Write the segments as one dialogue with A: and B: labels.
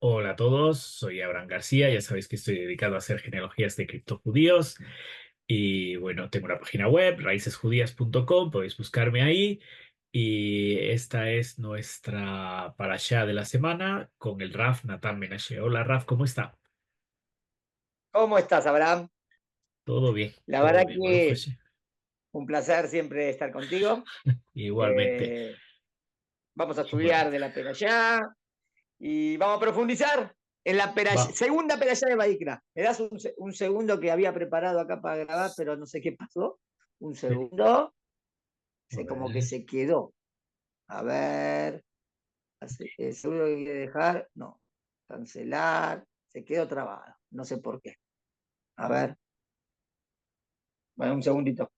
A: Hola a todos, soy Abraham García, ya sabéis que estoy dedicado a hacer genealogías de criptojudíos y bueno, tengo una página web, raicesjudías.com, podéis buscarme ahí y esta es nuestra parashá de la semana con el Raf Natan Menashe. Hola Raf, ¿cómo está?
B: ¿Cómo estás, Abraham?
A: Todo bien,
B: La
A: todo
B: verdad
A: bien, Baruch
B: que
A: Hashem.
B: un placer siempre estar contigo.
A: Igualmente,
B: Eh, Vamos a estudiar
A: igualmente.
B: de la Perashá y vamos a profundizar en la
A: Va,
B: segunda Perashá de Baikra. Me das un segundo que había preparado acá para grabar, pero no sé qué pasó. Un
A: sí,
B: segundo.
A: a
B: Sé como que
A: ver.
B: se quedó. A ver. Seguro que quiere dejar. No. Cancelar. Se quedó trabado. No sé por qué. A ver. Bueno, un segundito.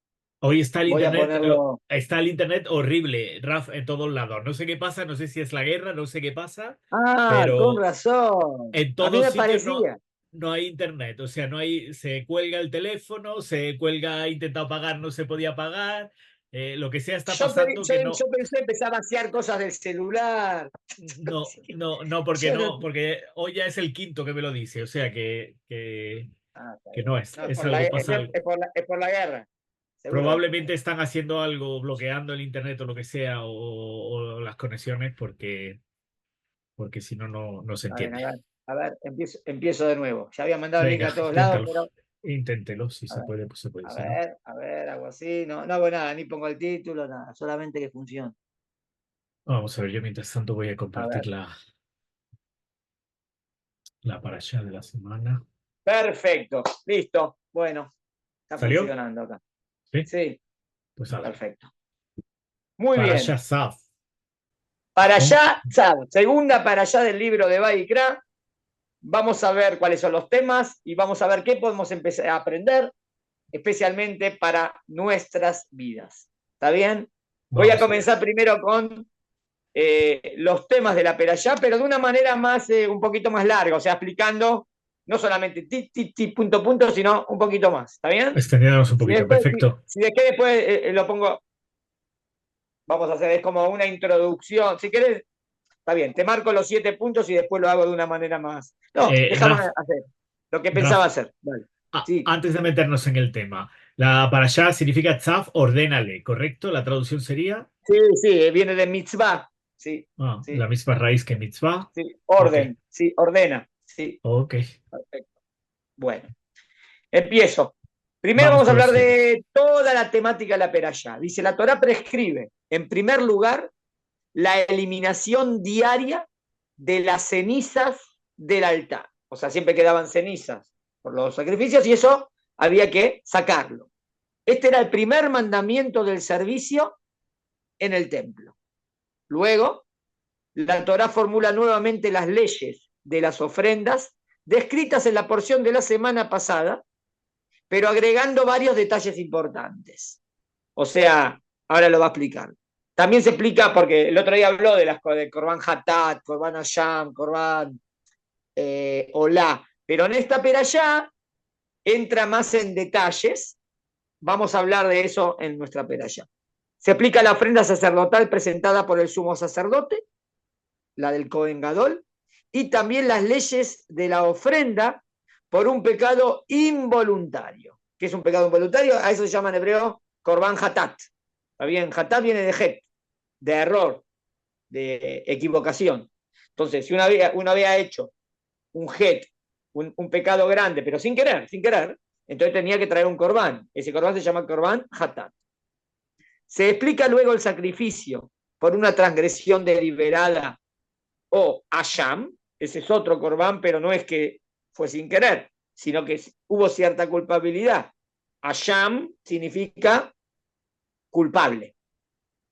A: Hoy
B: Voy a ponerlo.
A: está el internet horrible, Raf, en todos lados. No sé qué pasa, no sé si es la guerra, no sé qué pasa,
B: Ah, con
A: pero
B: razón.
A: en
B: A mí
A: todos
B: me
A: sitios
B: parecía.
A: no hay internet. O sea, no hay, se cuelga el teléfono, se cuelga, ha intentado pagar, no se podía pagar. Lo que sea está pasando que
B: Yo pensé empezar a vaciar cosas del celular.
A: no, porque
B: Yo no.
A: no, porque hoy ya es el quinto que me lo dice. O sea
B: Ah, está
A: que
B: bien.
A: no
B: No,
A: es algo, pasa algo.
B: es por la guerra. Seguro que es por la
A: Probablemente
B: guerra.
A: están haciendo algo, bloqueando el internet o lo que sea, o las conexiones, porque si no, no se
B: A ver,
A: entiende.
B: empiezo de nuevo. Ya había mandado el link
A: Venga,
B: a todos lados,
A: inténtalo.
B: pero.
A: Inténtelo, si
B: A
A: se
B: ver,
A: puede, pues se puede,
B: a
A: si no.
B: ver, a ver, algo así. No, no hago nada, ni pongo el título, nada. Solamente que funcione.
A: Vamos a ver, yo mientras tanto voy a
B: A ver.
A: compartir la parasha de la semana.
B: Perfecto. Listo. Bueno, está
A: ¿Salió?
B: funcionando acá.
A: Sí,
B: Sí,
A: pues ahora.
B: perfecto. Muy
A: Parasha
B: bien.
A: Saf.
B: Para
A: ¿Cómo?
B: allá, segunda para allá del libro de Baikra. Vamos a ver cuáles son los temas y vamos a ver qué podemos empezar a aprender, especialmente para nuestras vidas. ¿Está bien? Voy a
A: Vamos allá.
B: comenzar primero con los temas de la Perayá, pero de una manera más, un poquito más larga, o sea, explicando no solamente punto, punto, sino un poquito más. ¿Está bien?
A: Extendiéndonos un
B: Si
A: poquito,
B: después,
A: perfecto.
B: si después lo pongo, vamos a hacer, es como una introducción. Si querés, está bien, te marco los 7 puntos y después lo hago de una manera más. No, déjame
A: Raf,
B: hacer lo que pensaba
A: Raf,
B: hacer. Vale. Sí,
A: antes de meternos en el tema, la parasha significa tzaf, ordénale, ¿correcto? La traducción sería
B: sí, sí, viene de mitzvah. Sí,
A: la
B: sí,
A: misma raíz que mitzvah.
B: sí,
A: Ok,
B: orden, sí, ordena. Sí,
A: ok.
B: perfecto. Bueno, empiezo. Primero
A: Vamos
B: vamos a
A: con los
B: hablar
A: siete.
B: de toda la temática de la perashá. Dice, la Torá prescribe, en primer lugar, la eliminación diaria de las cenizas del altar. O sea, siempre quedaban cenizas por los sacrificios y eso había que sacarlo. Este era el primer mandamiento del servicio en el templo. Luego, la Torá formula nuevamente las leyes de las ofrendas descritas en la porción de la semana pasada, pero agregando varios detalles importantes. O sea, ahora lo va a explicar. También se explica, porque el otro día habló de las de Corban Hatat, Corban Asham, Corban Olá, pero en esta perashá entra más en detalles. Vamos a hablar de eso en nuestra perashá. Se explica la ofrenda sacerdotal presentada por el sumo sacerdote, la del Cohen Gadol, y también las leyes de la ofrenda por un pecado involuntario. ¿Qué es un pecado involuntario? A eso se llama en hebreo Korban Hatat. ¿Está bien? Hatat viene de Het, de error, de equivocación. Entonces, si uno había hecho un Het, un pecado grande, pero sin querer, entonces tenía que traer un Korban. Ese Korban se llama Korban Hatat. Se explica luego el sacrificio por una transgresión deliberada o Asham, ese es otro Corbán, pero no es que fue sin querer, sino que hubo cierta culpabilidad. Asham significa culpable.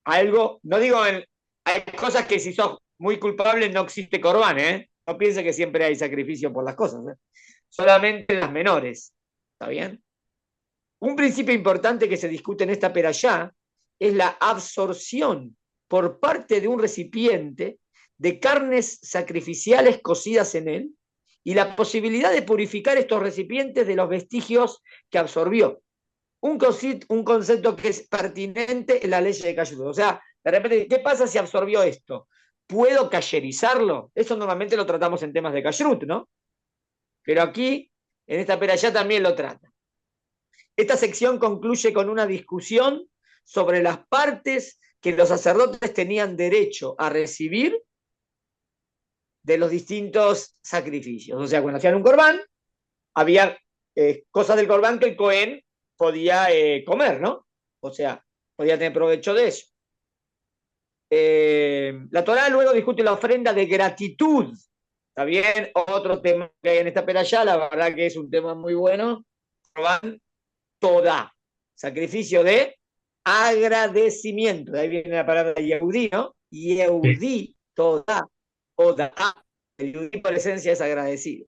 B: Algo, no digo, hay cosas que si sos muy culpable no existe Corbán, ¿eh? No piense que siempre hay sacrificio por las cosas, ¿eh? Solamente las menores. ¿Está bien? Un principio importante que se discute en esta perashá es la absorción por parte de un recipiente de carnes sacrificiales cocidas en él y la posibilidad de purificar estos recipientes de los vestigios que absorbió. Un concepto que es pertinente en la ley de Kashrut. O sea, de repente, ¿qué pasa si absorbió esto? ¿puedo cayerizarlo? Eso normalmente lo tratamos en temas de kashrut, ¿no? Pero aquí, en esta perashá también lo trata. Esta sección concluye con una discusión sobre las partes que los sacerdotes tenían derecho a recibir de los distintos sacrificios. O sea, cuando hacían un corbán, había cosas del corbán que el Cohen podía comer, ¿no? O sea, podía tener provecho de eso. La Torá luego discute la ofrenda de gratitud. ¿Está bien? Otro tema que hay en esta perashá, la verdad que es un tema muy bueno. Corbán Todá, sacrificio de agradecimiento. De ahí viene la palabra Yehudí, ¿no?
A: Sí,
B: Yehudí, Todá, Todá. El Yehudí por esencia es agradecido.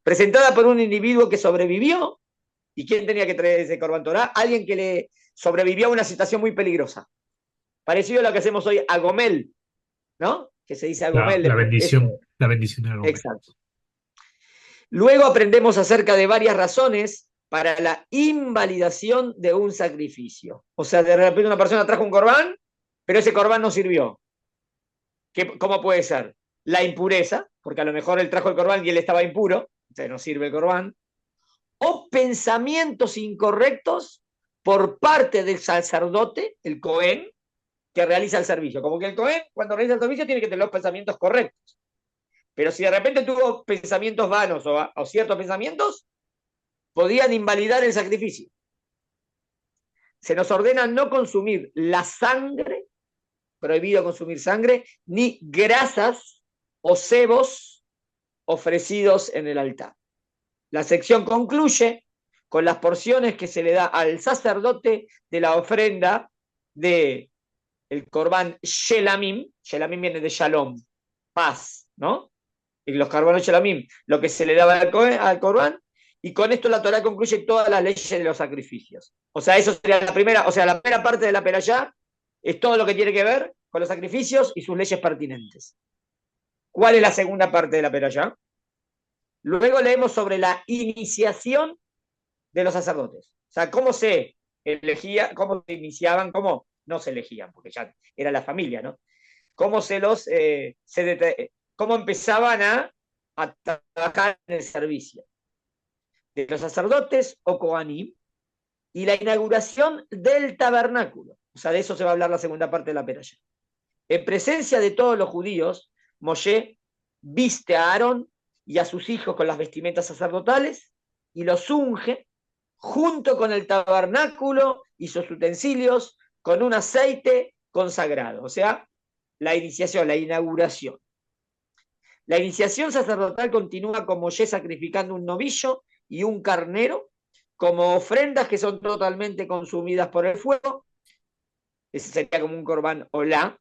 B: Presentada por un individuo que sobrevivió. ¿Y quién tenía que traer ese Corban Torah? Alguien que le sobrevivió a una situación muy peligrosa. Parecido a lo que hacemos hoy a Gomel, ¿no? Que se dice a Gomel.
A: la bendición de Gómez.
B: Exacto. Luego aprendemos acerca de varias razones para la invalidación de un sacrificio. O sea, de repente una persona trajo un corbán, pero ese corbán no sirvió. ¿Cómo puede ser? La impureza, porque a lo mejor él trajo el corbán y él estaba impuro, entonces no sirve el corbán. O pensamientos incorrectos por parte del sacerdote, el Cohen, que realiza el servicio. Como que el Cohen, cuando realiza el servicio, tiene que tener los pensamientos correctos. Pero si de repente tuvo pensamientos vanos o ciertos pensamientos, podían invalidar el sacrificio. Se nos ordena no consumir la sangre, prohibido consumir sangre, ni grasas o cebos ofrecidos en el altar. La sección concluye con las porciones que se le da al sacerdote de la ofrenda de el corbán shelamim. Shelamim viene de shalom, paz, ¿no? Y los corbanos shelamim, lo que se le daba al corbán. Y con esto la Torá concluye todas las leyes de los sacrificios. O sea, eso sería la primera, o sea, la primera parte de la perashá es todo lo que tiene que ver con los sacrificios y sus leyes pertinentes. ¿Cuál es la segunda parte de la perashá? Luego leemos sobre la iniciación de los sacerdotes. O sea, cómo se elegía, cómo se iniciaban, cómo no se elegían, porque ya era la familia, ¿no? Cómo cómo empezaban a trabajar en el servicio de los sacerdotes o Kohanim y la inauguración del tabernáculo. O sea, de eso se va a hablar la segunda parte de la perashá. En presencia de todos los judíos, Moshe viste a Aarón y a sus hijos con las vestimentas sacerdotales y los unge junto con el tabernáculo y sus utensilios con un aceite consagrado. O sea, la iniciación, la inauguración. La iniciación sacerdotal continúa con Moshe sacrificando un novillo y un carnero como ofrendas que son totalmente consumidas por el fuego. Ese sería como un corbán olá.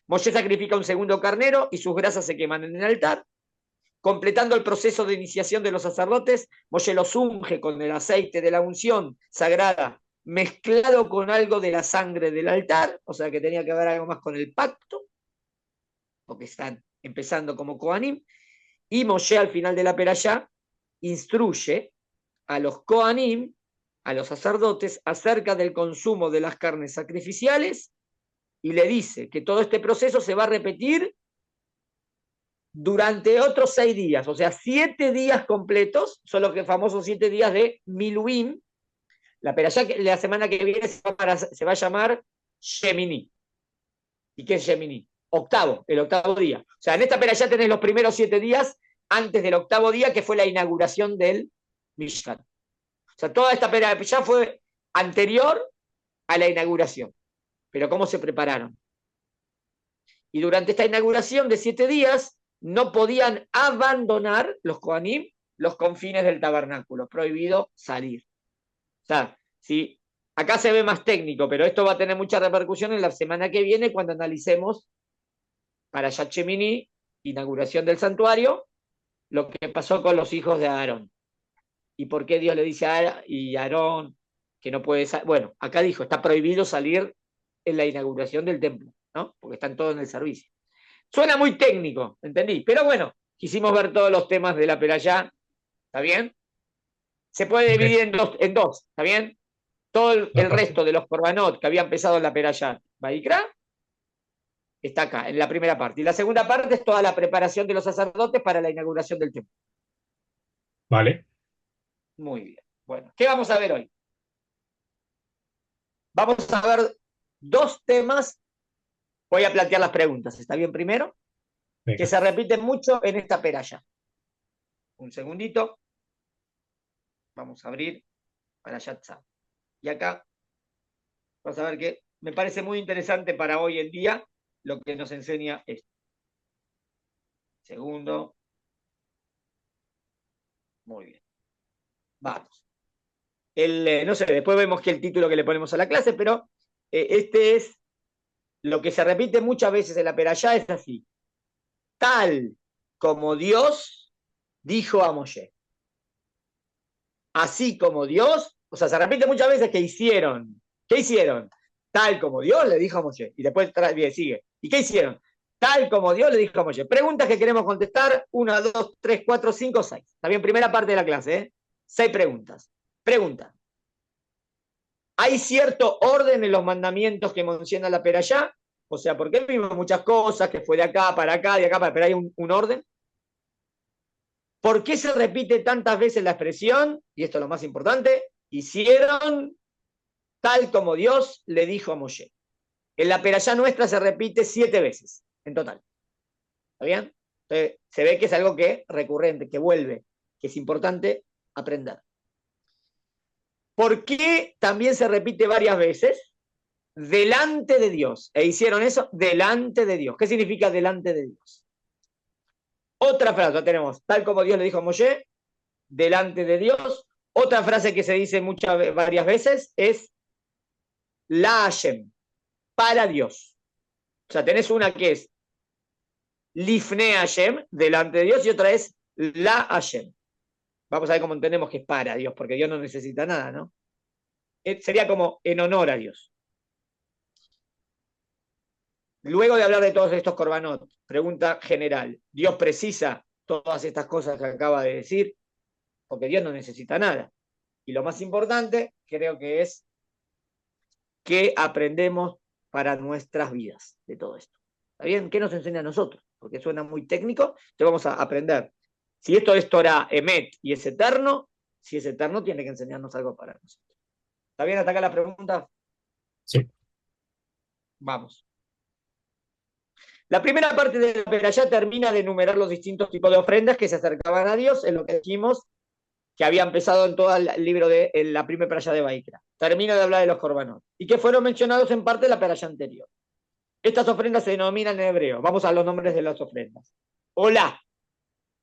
B: Moshe sacrifica un segundo carnero y sus grasas se queman en el altar. Completando el proceso de iniciación de los sacerdotes, Moshe los unge con el aceite de la unción sagrada mezclado con algo de la sangre del altar, o sea que tenía que ver algo más con el pacto, porque están empezando como Kohanim, y Moshe al final de la perashá instruye a los Kohanim, a los sacerdotes, acerca del consumo de las carnes sacrificiales y le dice que todo este proceso se va a repetir durante otros 6 días, o sea, 7 días completos, son los famosos 7 días de Miluim. La perashá la semana que viene se va a llamar Shemini. ¿Y qué es Shemini? Octavo, el octavo día. O sea, en esta perashá tenés los primeros 7 días antes del octavo día, que fue la inauguración del Mishkan. O sea, toda esta perashá fue anterior a la inauguración. Pero ¿cómo se prepararon? Y durante esta inauguración de 7 días, no podían abandonar los Kohanim los confines del tabernáculo, prohibido salir. O sea, si acá se ve más técnico, pero esto va a tener mucha repercusión en la semana que viene cuando analicemos para Yachemini, inauguración del santuario, lo que pasó con los hijos de Aarón. Y por qué Dios le dice a Aarón que no puede salir. Bueno, acá dijo, está prohibido salir en la inauguración del templo, ¿no? Porque están todos en el servicio. Suena muy técnico, ¿entendí? Pero bueno, quisimos ver todos los temas de la perashá, ¿está bien? Se puede dividir en dos, ¿está bien? Todo el resto de los korbanot que había empezado en la perashá Vayikra está acá, en la primera parte. Y la segunda parte es toda la preparación de los sacerdotes para la inauguración del templo.
A: Vale.
B: Muy bien. Bueno, ¿qué vamos a ver hoy? Vamos a ver dos temas. Voy a plantear las preguntas. ¿Está bien primero? Que
A: Venga.
B: se repiten mucho en esta peralla. Un segundito. Vamos a abrir para Yatza. Y acá vamos a ver que me parece muy interesante para hoy en día lo que nos enseña esto. Segundo. Muy bien. Vamos. No sé, después vemos que el título que le ponemos a la clase, pero este es lo que se repite muchas veces en la peralla, es así. Tal como Dios dijo a Moshe. Así como Dios, o sea, se repite muchas veces que hicieron. ¿Qué hicieron? Tal como Dios le dijo a Moshe. Y después bien, sigue. ¿Y qué hicieron? Tal como Dios le dijo a Moshe. Preguntas que queremos contestar. 1, 2, 3, 4, 5, 6. Está bien, primera parte de la clase, ¿eh? 6 preguntas. Pregunta. ¿Hay cierto orden en los mandamientos que menciona la peralla? O sea, porque vimos muchas cosas, que fue de acá para acá, de acá para acá, pero hay un orden. ¿Por qué se repite tantas veces la expresión? Y esto es lo más importante. Hicieron tal como Dios le dijo a Moshe. En la peralla nuestra se repite 7 veces en total. ¿Está bien? Entonces, se ve que es algo que recurrente, que vuelve, que es importante aprender. ¿Por qué también se repite varias veces? Delante de Dios. ¿E hicieron eso? Delante de Dios. ¿Qué significa delante de Dios? Otra frase, tenemos, tal como Dios le dijo a Moshe, delante de Dios. Otra frase que se dice varias veces es la Hashem, para Dios. O sea, tenés una que es Lifne Hashem, delante de Dios, y otra es la Hashem. Vamos a ver cómo entendemos que es para Dios, porque Dios no necesita nada, ¿no? Sería como en honor a Dios. Luego de hablar de todos estos korbanot, pregunta general, ¿Dios precisa todas estas cosas que acaba de decir? Porque Dios no necesita nada. Y lo más importante, creo que es que aprendemos para nuestras vidas de todo esto. ¿Está bien? ¿Qué nos enseña a nosotros? Porque suena muy técnico, entonces vamos a aprender. Si esto es Torah, Emet y es eterno, si es eterno, tiene que enseñarnos algo para nosotros. ¿Está bien hasta acá la pregunta?
A: Sí.
B: Vamos. La primera parte de la perashá termina de enumerar los distintos tipos de ofrendas que se acercaban a Dios, en lo que dijimos que había empezado en todo el libro de en la primera perashá de Baikra. Termina de hablar de los korbanot y que fueron mencionados en parte de la perashá anterior. Estas ofrendas se denominan en hebreo. Vamos a los nombres de las ofrendas. Olá,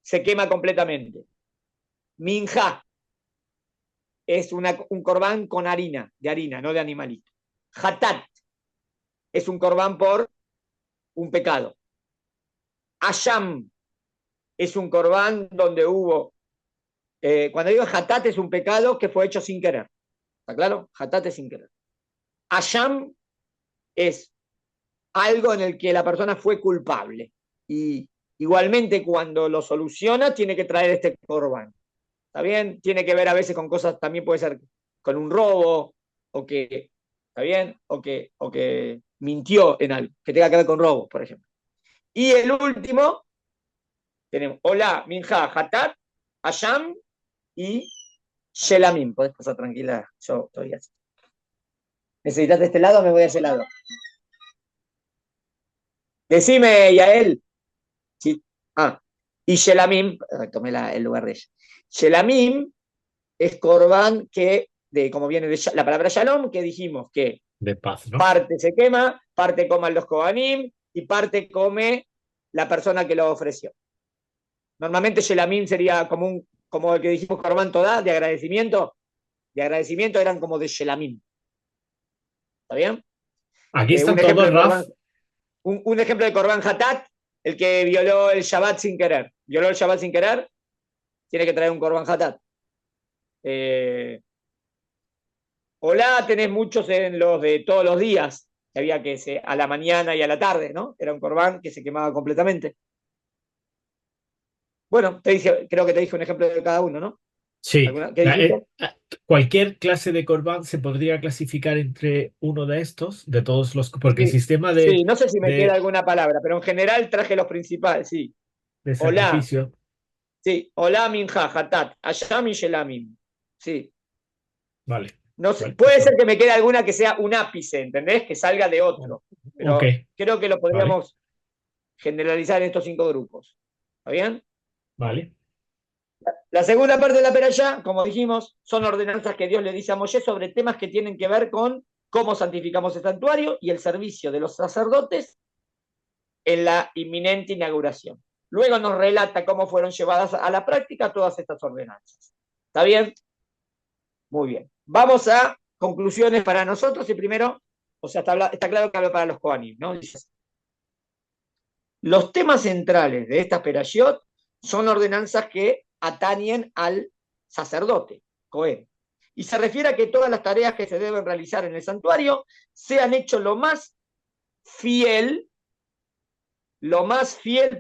B: se quema completamente. Minja, es un corbán con harina, de harina, no de animalito. Hatat, es un corbán por un pecado. Asham, es un corbán donde hubo, cuando digo hatat es un pecado que fue hecho sin querer. ¿Está claro? Hatat es sin querer. Asham es algo en el que la persona fue culpable. Y igualmente cuando lo soluciona tiene que traer este corbán. ¿Está bien? Tiene que ver a veces con cosas, también puede ser con un robo, o que, ¿está bien? O que mintió en algo, que tenga que ver con robo, por ejemplo. Y el último, tenemos Hola, Minja, Hatat, Asham y Shelamim. Podés pasar tranquila, yo estoy así. ¿Necesitas de este lado o me voy a ese lado? Decime, Yael. Sí. Ah, y Shelamim, tomé el lugar de ella. Shelamim es Corban que, como viene de la palabra Shalom, que dijimos que
A: De paz, ¿no?
B: parte se quema, parte coman los Kohanim y parte come la persona que lo ofreció. Normalmente Shelamim sería como el que dijimos Corban Todá, de agradecimiento. De agradecimiento eran como de Shelamim. ¿Está bien?
A: Aquí
B: Un
A: están
B: ejemplo
A: todos,
B: de
A: Raf.
B: Corban, un ejemplo de Corban Hatat, el que violó el Shabbat sin querer. Violó el Shabbat sin querer, tiene que traer un Corban Hatat. Hola, tenés muchos en los de todos los días, que había que a la mañana y a la tarde, ¿no? Era un corbán que se quemaba completamente. Bueno, creo que te dije un ejemplo de cada uno, ¿no?
A: Sí,
B: ¿Qué dijiste?
A: cualquier clase de Corban se podría clasificar entre uno de estos, de todos los, porque el
B: Sí,
A: sistema
B: sí, no sé si me queda
A: de,
B: alguna palabra, pero en general traje los principales, sí.
A: de
B: Hola,
A: sacrificio,
B: sí, hola minja, hatat, allá min shelamim. Sí,
A: vale,
B: no sé,
A: vale,
B: puede ser
A: eso.
B: que me quede alguna que sea un ápice, ¿entendés? Que salga de otro,
A: Ok,
B: pero creo que lo
A: vale,
B: podríamos generalizar en estos 5 grupos. ¿Está bien?
A: vale,
B: La segunda parte de la perashá, como dijimos, son ordenanzas que Dios le dice a Moshe sobre temas que tienen que ver con cómo santificamos el santuario y el servicio de los sacerdotes en la inminente inauguración. Luego nos relata cómo fueron llevadas a la práctica todas estas ordenanzas. ¿Está bien? Muy bien. Vamos a conclusiones para nosotros y primero, o sea, está claro que hablo para los Kohanim, ¿no? Los temas centrales de esta perashiot son ordenanzas que atañen al sacerdote, Cohen. Y se refiere a que todas las tareas que se deben realizar en el santuario sean hechas lo más fiel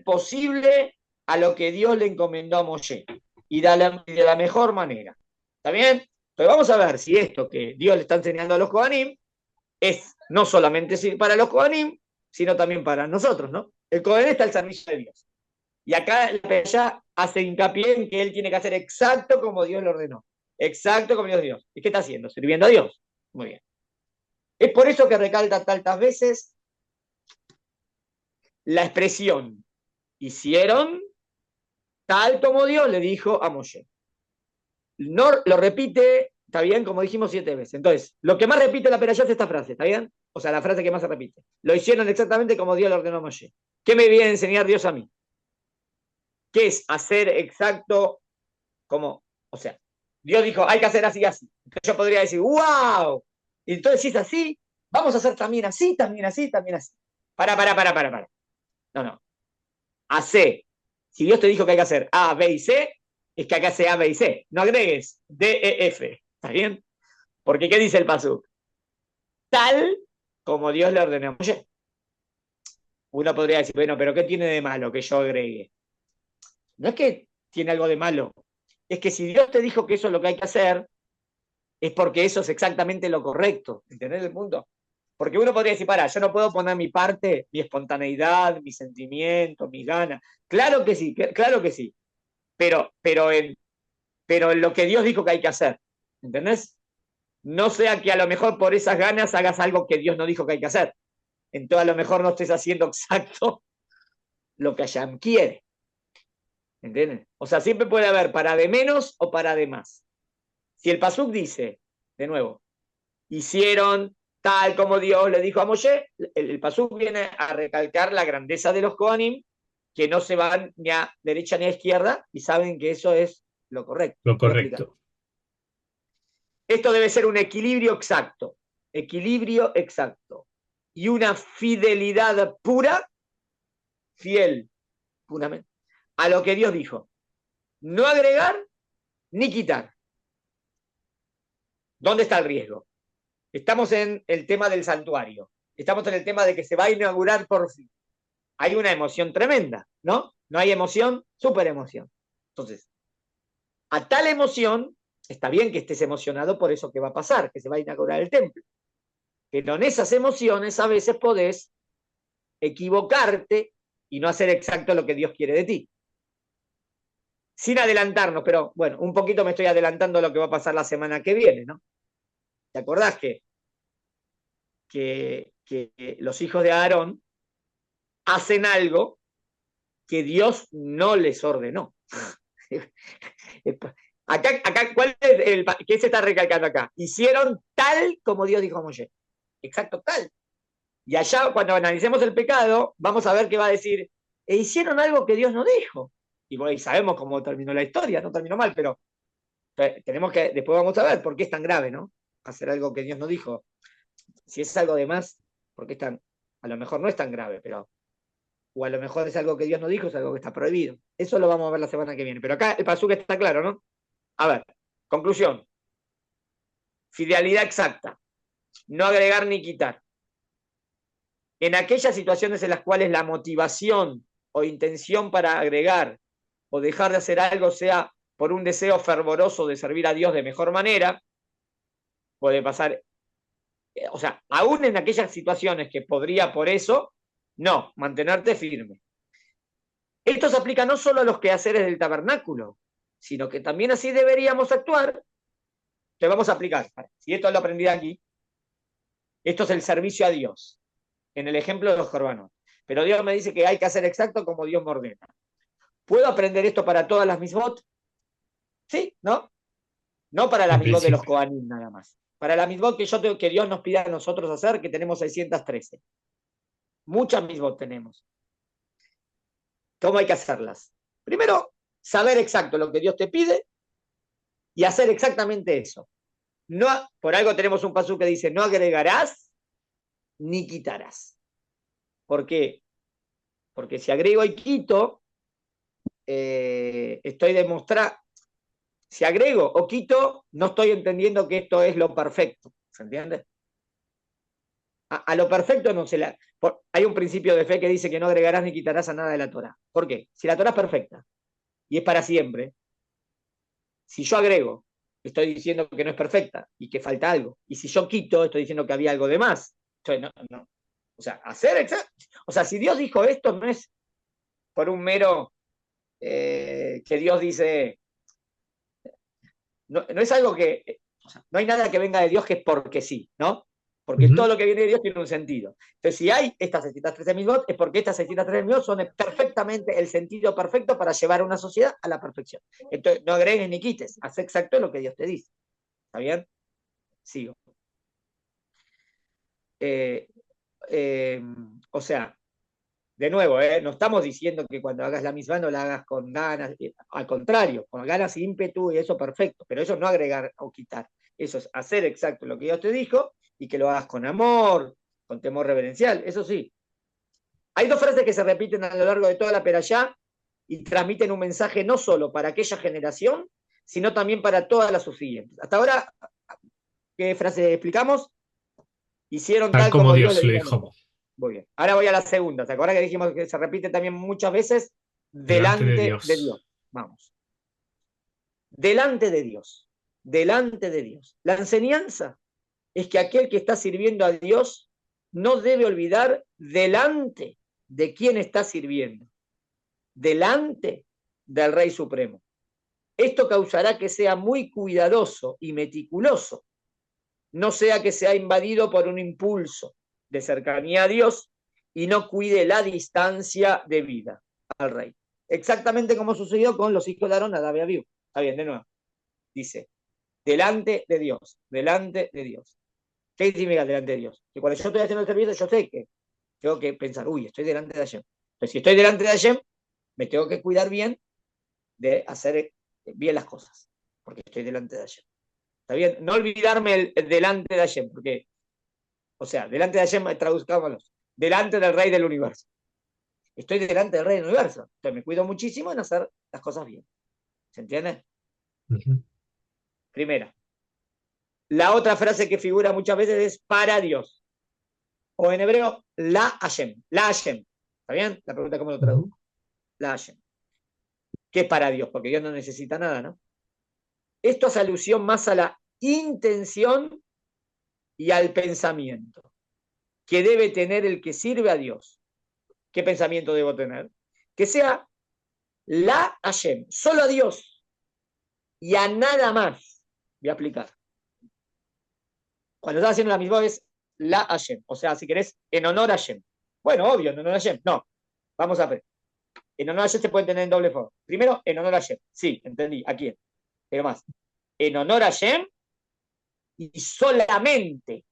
B: posible a lo que Dios le encomendó a Moshe. Y de la mejor manera. ¿Está bien? Entonces vamos a ver si esto que Dios le está enseñando a los Kohanim es no solamente para los Kohanim, sino también para nosotros, ¿no? El Kohen está al servicio de Dios. Y acá ya hace hincapié en que él tiene que hacer exacto como Dios le ordenó. Exacto como Dios. ¿Y qué está haciendo? Sirviendo a Dios. Muy bien. Es por eso que recalca tantas veces la expresión hicieron tal como Dios le dijo a Moshe. No lo repite, está bien, como dijimos 7 veces. Entonces, lo que más repite la perashá es esta frase, ¿está bien? O sea, la frase que más se repite. Lo hicieron exactamente como Dios le ordenó a Moshe. ¿Qué me viene a enseñar Dios a mí? ¿Qué es hacer exacto como, o sea, Dios dijo, hay que hacer así, así. Entonces yo podría decir, wow. Y entonces si es así, vamos a hacer también así, también así, también así. Para. No, no. Hace. Si Dios te dijo que hay que hacer A, B y C, es que hay que hacer A, B y C. No agregues D, E, F. ¿Está bien? Porque ¿qué dice el pasuk? Tal como Dios le ordenó a Moshe. Uno podría decir, bueno, pero ¿qué tiene de malo que yo agregue? No es que tiene algo de malo. Es que si Dios te dijo que eso es lo que hay que hacer, es porque eso es exactamente lo correcto. ¿Entendés el punto? Porque uno podría decir, para, yo no puedo poner mi parte, mi espontaneidad, mi sentimiento, mis ganas. Claro que sí, claro que sí. Pero en lo que Dios dijo que hay que hacer. ¿Entendés? No sea que a lo mejor por esas ganas hagas algo que Dios no dijo que hay que hacer. Entonces a lo mejor no estés haciendo exacto lo que Hashem quiere. ¿Entiendes? O sea, siempre puede haber para de menos o para de más. Si el Pasuk dice, de nuevo, hicieron tal como Dios le dijo a Moshe, el Pasuk viene a recalcar la grandeza de los Kohanim, que no se van ni a derecha ni a izquierda y saben que eso es lo correcto.
A: lo
B: Voy a explicar.
A: correcto.
B: Esto debe ser un equilibrio exacto y una fidelidad pura, fiel, puramente, a lo que Dios dijo. No agregar ni quitar. ¿Dónde está el riesgo? Estamos en el tema del santuario. Estamos en el tema de que se va a inaugurar por fin. Hay una emoción tremenda, ¿no? No hay emoción, súper emoción. Entonces, a tal emoción, está bien que estés emocionado por eso que va a pasar, que se va a inaugurar el templo. Pero en esas emociones a veces podés equivocarte y no hacer exacto lo que Dios quiere de ti. Sin adelantarnos, pero bueno, un poquito me estoy adelantando a lo que va a pasar la semana que viene, ¿no? ¿Te acordás que los hijos de Aarón hacen algo que Dios no les ordenó? Acá, ¿cuál es qué se está recalcando acá? Hicieron tal como Dios dijo a Moshe. Exacto, tal. Y allá, cuando analicemos el pecado, vamos a ver qué va a decir. E hicieron algo que Dios no dijo. Y bueno, y sabemos cómo terminó la historia, no terminó mal, pero tenemos que, después vamos a ver por qué es tan grave, ¿no? Hacer algo que Dios no dijo. Si es algo de más, porque es tan, a lo mejor no es tan grave, pero, o a lo mejor es algo que Dios no dijo, es algo que está prohibido. Eso lo vamos a ver la semana que viene. Pero acá el pasuk está claro, ¿no? A ver, conclusión. Fidelidad exacta. No agregar ni quitar. En aquellas situaciones en las cuales la motivación o intención para agregar o dejar de hacer algo sea por un deseo fervoroso de servir a Dios de mejor manera, puede pasar, o sea, aún en aquellas situaciones que podría por eso, no, mantenerte firme. Esto se aplica no solo a los quehaceres del tabernáculo, sino que también así deberíamos actuar. Te vamos a aplicar. Si esto lo aprendí aquí, esto es el servicio a Dios, en el ejemplo de los corbanos. Pero Dios me dice que hay que hacer exacto como Dios me ordena. ¿Puedo aprender esto para todas las misbot? Sí, ¿no? No para las
A: En
B: misbot de los
A: principio.
B: Kohanim nada más. Para la misbot que Dios nos pida a nosotros hacer, que tenemos 613. Muchas misbot tenemos. ¿Cómo hay que hacerlas? Primero, saber exacto lo que Dios te pide y hacer exactamente eso. No, por algo tenemos un pasú que dice, no agregarás ni quitarás. ¿Por qué? Porque si agrego y quito, estoy demostrando, si agrego o quito, no estoy entendiendo que esto es lo perfecto. ¿Se entiende? A lo perfecto no se la... Hay un principio de fe que dice que no agregarás ni quitarás a nada de la Torah. ¿Por qué? Si la Torah es perfecta y es para siempre, si yo agrego, estoy diciendo que no es perfecta y que falta algo. Y si yo quito, estoy diciendo que había algo de más. Entonces, no. O sea, hacer exacto. O sea, si Dios dijo esto, no es por un mero que Dios dice. No es algo que. O sea, no hay nada que venga de Dios que es porque sí, ¿no? Porque todo lo que viene de Dios tiene un sentido. Entonces, si hay estas 613 misbot, es porque estas 613 misbot son perfectamente el sentido perfecto para llevar a una sociedad a la perfección. Entonces, no agregues ni quites, haz exacto lo que Dios te dice. ¿Está bien? Sigo. Eh, eh, o sea, de nuevo, no estamos diciendo que cuando hagas la misma no la hagas con ganas, al contrario, con ganas, ímpetu y eso perfecto, pero eso no agregar o quitar, eso es hacer exacto lo que Dios te dijo y que lo hagas con amor, con temor reverencial, eso sí. Hay dos frases que se repiten a lo largo de toda la perashá y transmiten un mensaje no solo para aquella generación, sino también para todas las subsiguientes. Hasta ahora, ¿qué frase explicamos? Hicieron
A: Tal
B: tal
A: como
B: como Dios
A: Dios
B: le
A: lo
B: dijo.
A: dijo,
B: Muy bien. Ahora voy a la segunda. ¿Se acuerdan que dijimos que se repite también muchas veces?
A: delante de
B: Delante de
A: Dios.
B: Dios. Vamos. Delante de Dios. Delante de Dios. La enseñanza es que aquel que está sirviendo a Dios no debe olvidar delante de quién está sirviendo. Delante del Rey Supremo. Esto causará que sea muy cuidadoso y meticuloso, no sea que sea invadido por un impulso de cercanía a Dios y no cuide la distancia de vida al rey. Exactamente como sucedió con los hijos de Aarón, Nadab y Abiú. Está bien, de nuevo. Dice, delante de Dios, delante de Dios. ¿Qué significa delante de Dios? Que cuando yo estoy haciendo el servicio, yo sé que tengo que pensar, uy, estoy delante de Hashem. Entonces, si estoy delante de Hashem, me tengo que cuidar bien de hacer bien las cosas, porque estoy delante de Hashem. ¿Está bien? No olvidarme el delante de Hashem, porque o sea, delante de Hashem, traduzcámoslo, delante del Rey del Universo. Estoy delante del Rey del Universo. Entonces me cuido muchísimo en hacer las cosas bien. ¿Se entiende?
A: Ujú.
B: Primera. La otra frase que figura muchas veces es para Dios. O en hebreo, la Hashem. La Hashem. ¿Está bien? La pregunta es cómo lo
A: Ujú.
B: traduzco. La Hashem. ¿Qué es para Dios? Porque Dios no necesita nada, ¿no? Esto hace alusión más a la intención y al pensamiento que debe tener el que sirve a Dios. ¿Qué pensamiento debo tener? Que sea la Hashem, solo a Dios y a nada más. Voy a explicar. Cuando estás haciendo la misma es la Hashem, o sea, si querés, en honor a Hashem. Bueno, obvio, en honor a Hashem. No, vamos a ver. En honor a Hashem se puede tener en doble forma. Primero, en honor a Hashem. Sí, entendí. ¿A quién? Pero más. En honor a Hashem y solamente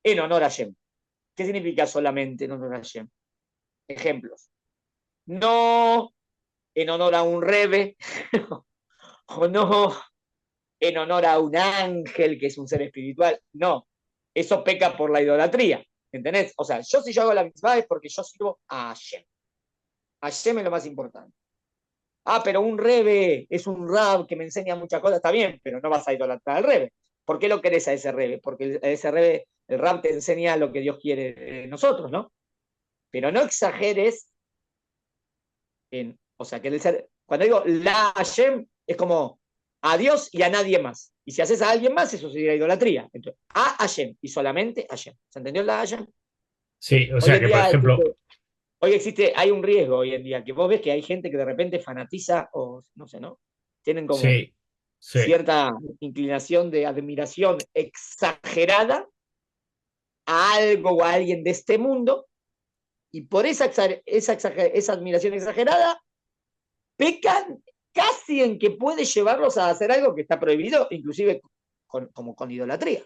B: en honor a Hashem. ¿Qué significa solamente en honor a Hashem? Ejemplos. No en honor a un rebe, o no en honor a un ángel que es un ser espiritual. No, eso peca por la idolatría. ¿Entendés? O sea, yo si yo hago la mitzvah es porque yo sirvo a Hashem. Hashem es lo más importante. Ah, pero un rebe es un rab que me enseña muchas cosas, está bien, pero no vas a idolatrar al rebe. ¿Por qué lo querés a ese rebe? Porque a ese rebe, el rab te enseña lo que Dios quiere de nosotros, ¿no? Pero no exageres en, o sea, que el ser, cuando digo la Hashem, es como a Dios y a nadie más. Y si haces a alguien más, eso sería idolatría. Entonces, a Hashem y solamente Hashem. ¿Se entendió la Hashem?
A: Sí, o
B: Hoy
A: sea
B: en
A: que, por
B: día
A: ejemplo,
B: hay un riesgo hoy en día, que vos ves que hay gente que de repente fanatiza, o no sé, ¿no? Tienen como
A: sí, sí.
B: cierta inclinación de admiración exagerada a algo o a alguien de este mundo, y por esa admiración exagerada, pecan casi en que puede llevarlos a hacer algo que está prohibido, inclusive como con idolatría.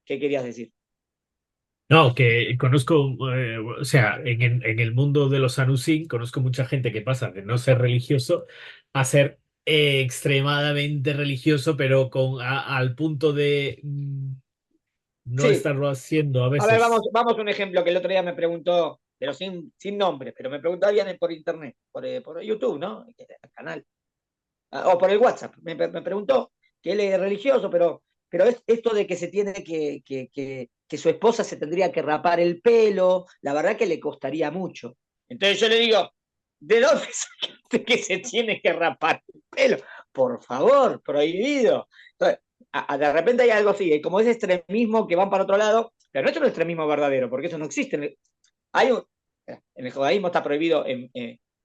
B: ¿Qué querías decir?
A: No, que conozco, o sea, en el mundo de los Anusim, conozco mucha gente que pasa de no ser religioso a ser extremadamente religioso, pero al punto de no
B: Sí,
A: estarlo haciendo a
B: a ver,
A: veces.
B: vamos a un ejemplo que el otro día me preguntó, pero sin nombre, pero me preguntó alguien por internet, por YouTube, ¿no? El canal. O por el WhatsApp. Me preguntó que él es religioso, pero es esto de que se tiene que su esposa se tendría que rapar el pelo, la verdad que le costaría mucho. Entonces yo le digo, ¿de dónde sacaste que se tiene que rapar el pelo? Por favor, prohibido. Entonces, de repente hay algo así, como ese extremismo que van para otro lado, pero no es un extremismo verdadero, porque eso no existe. Hay un, en el judaísmo está prohibido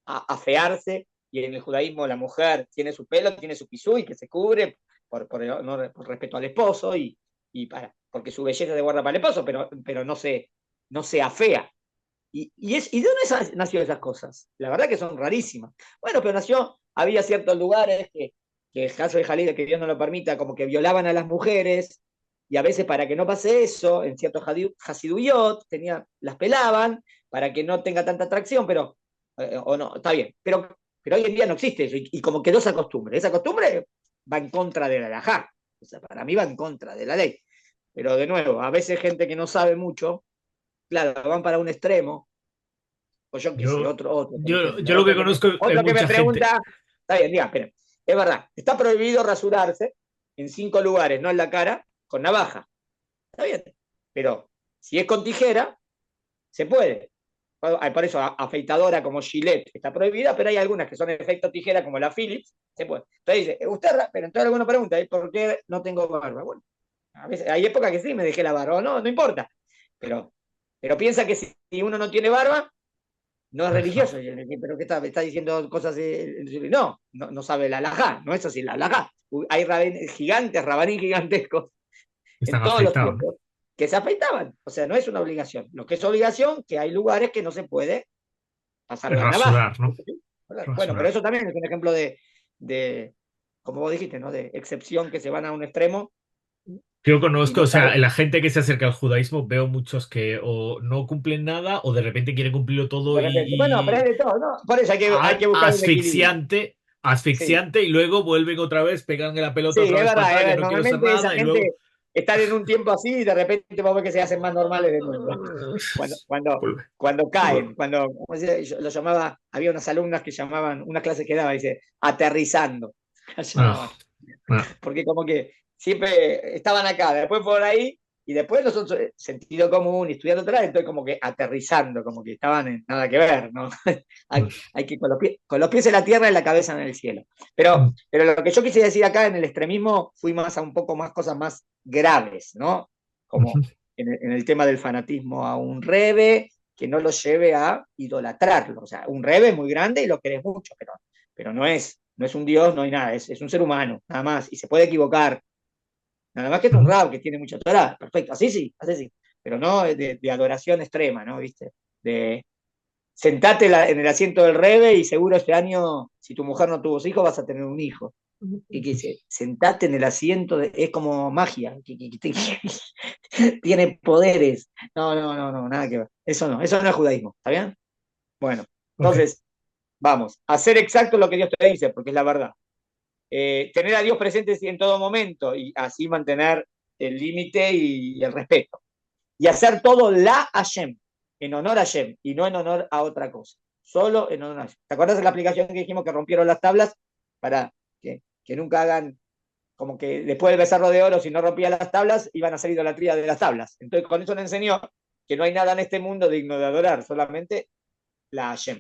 B: afearse, y en el judaísmo la mujer tiene su pelo, tiene su pisú y que se cubre por respeto al esposo porque su belleza se guarda para el esposo, pero no se afea. ¿Y de dónde nació esas cosas? La verdad que son rarísimas. Bueno, pero había ciertos lugares que el caso de Jalil, que Dios no lo permita, como que violaban a las mujeres, y a veces para que no pase eso, en ciertos Hasiduyot, las pelaban para que no tenga tanta atracción, o no, está bien, pero hoy en día no existe eso, y como quedó esa costumbre va en contra de la halajá, o sea, para mí va en contra de la ley. Pero de nuevo, a veces gente que no sabe mucho, claro, van para un extremo, o yo qué sé,
A: Yo,
B: otro, por
A: yo
B: ejemplo,
A: lo que conozco es
B: otro que me
A: mucha gente.
B: pregunta, está bien, diga, espera, es verdad, está prohibido rasurarse en 5 lugares, no en la cara, con navaja, está bien, pero si es con tijera, se puede. Por eso afeitadora como Gillette está prohibida, pero hay algunas que son efecto tijera como la Philips, se puede. Entonces dice, pero entonces alguna pregunta, ¿por qué no tengo barba? Bueno, a veces, hay épocas que sí me dejé la barba, no importa, pero, pero piensa que si uno no tiene barba, no es religioso. ¿Pero qué está diciendo cosas? No sabe la halajá, no es así la halajá. Hay rabanín gigantescos en
A: Están
B: todos los
A: afeitados, ¿no?
B: tiempos que se afeitaban. O sea, no es una obligación. Lo que es obligación, que hay lugares que no se puede pasar la navaja.
A: Rasurar, ¿no?
B: Bueno, pero
A: Rasurar.
B: eso también es un ejemplo de como vos dijiste, ¿no? De excepción que se van a un extremo
A: Yo
B: y
A: conozco,
B: no
A: o
B: saben.
A: sea, la gente que se acerca al judaísmo, veo muchos que o no cumplen nada o de repente quieren cumplirlo todo
B: De repente, bueno,
A: y
B: aprende todo, ¿no? Por eso hay que buscar un equilibrio.
A: asfixiante,
B: Sí,
A: asfixiante y luego vuelven otra vez, pegan la pelota
B: sí, es
A: otra vez para
B: verdad,
A: atrás, ya no quiero hacer
B: normalmente esa
A: nada y luego...
B: gente están en un tiempo así y de repente vos ves que se hacen más normales de nuevo. Cuando, cuando,
A: Vuelve.
B: cuando caen, ¿cómo se dice? Yo lo llamaba, había unas alumnas que llamaban, una clase que daba, dice, aterrizando, la
A: No,
B: llamaban,
A: no.
B: porque como que siempre estaban acá, después por ahí, y después nosotros, sentido común, y estudiando atrás, entonces como que aterrizando, como que estaban en nada que ver, ¿no? Hay que con los pies en la tierra y la cabeza en el cielo. Pero lo que yo quise decir acá en el extremismo, fui más a un poco más cosas más graves, ¿no? Como en el tema del fanatismo a un rebe, que no lo lleve a idolatrarlo. O sea, un rebe es muy grande y lo querés mucho, pero no es un dios, no hay nada, es un ser humano, nada más, y se puede equivocar. Nada más que es un rab que tiene mucha Torah, perfecto, así sí, pero no de adoración extrema, ¿no? ¿Viste? De sentate en el asiento del rebe y seguro este año, si tu mujer no tuvo hijos, vas a tener un hijo. Y que dice, sentate en el asiento, es como magia, tiene poderes. No, no, no, no, nada que ver. Eso no es judaísmo, ¿está bien? Bueno,
A: Ok.
B: entonces, vamos, hacer exacto lo que Dios te dice, porque es la verdad. Tener a Dios presente en todo momento y así mantener el límite y el respeto. Y hacer todo la Hashem, en honor a Hashem y no en honor a otra cosa. Solo en honor a Hashem. ¿Te acuerdas de la aplicación que dijimos que rompieron las tablas para que nunca hagan como que después del becerro de oro, si no rompía las tablas, iban a ser idolatría de las tablas? Entonces con eso le enseñó que no hay nada en este mundo digno de adorar, solamente la Hashem.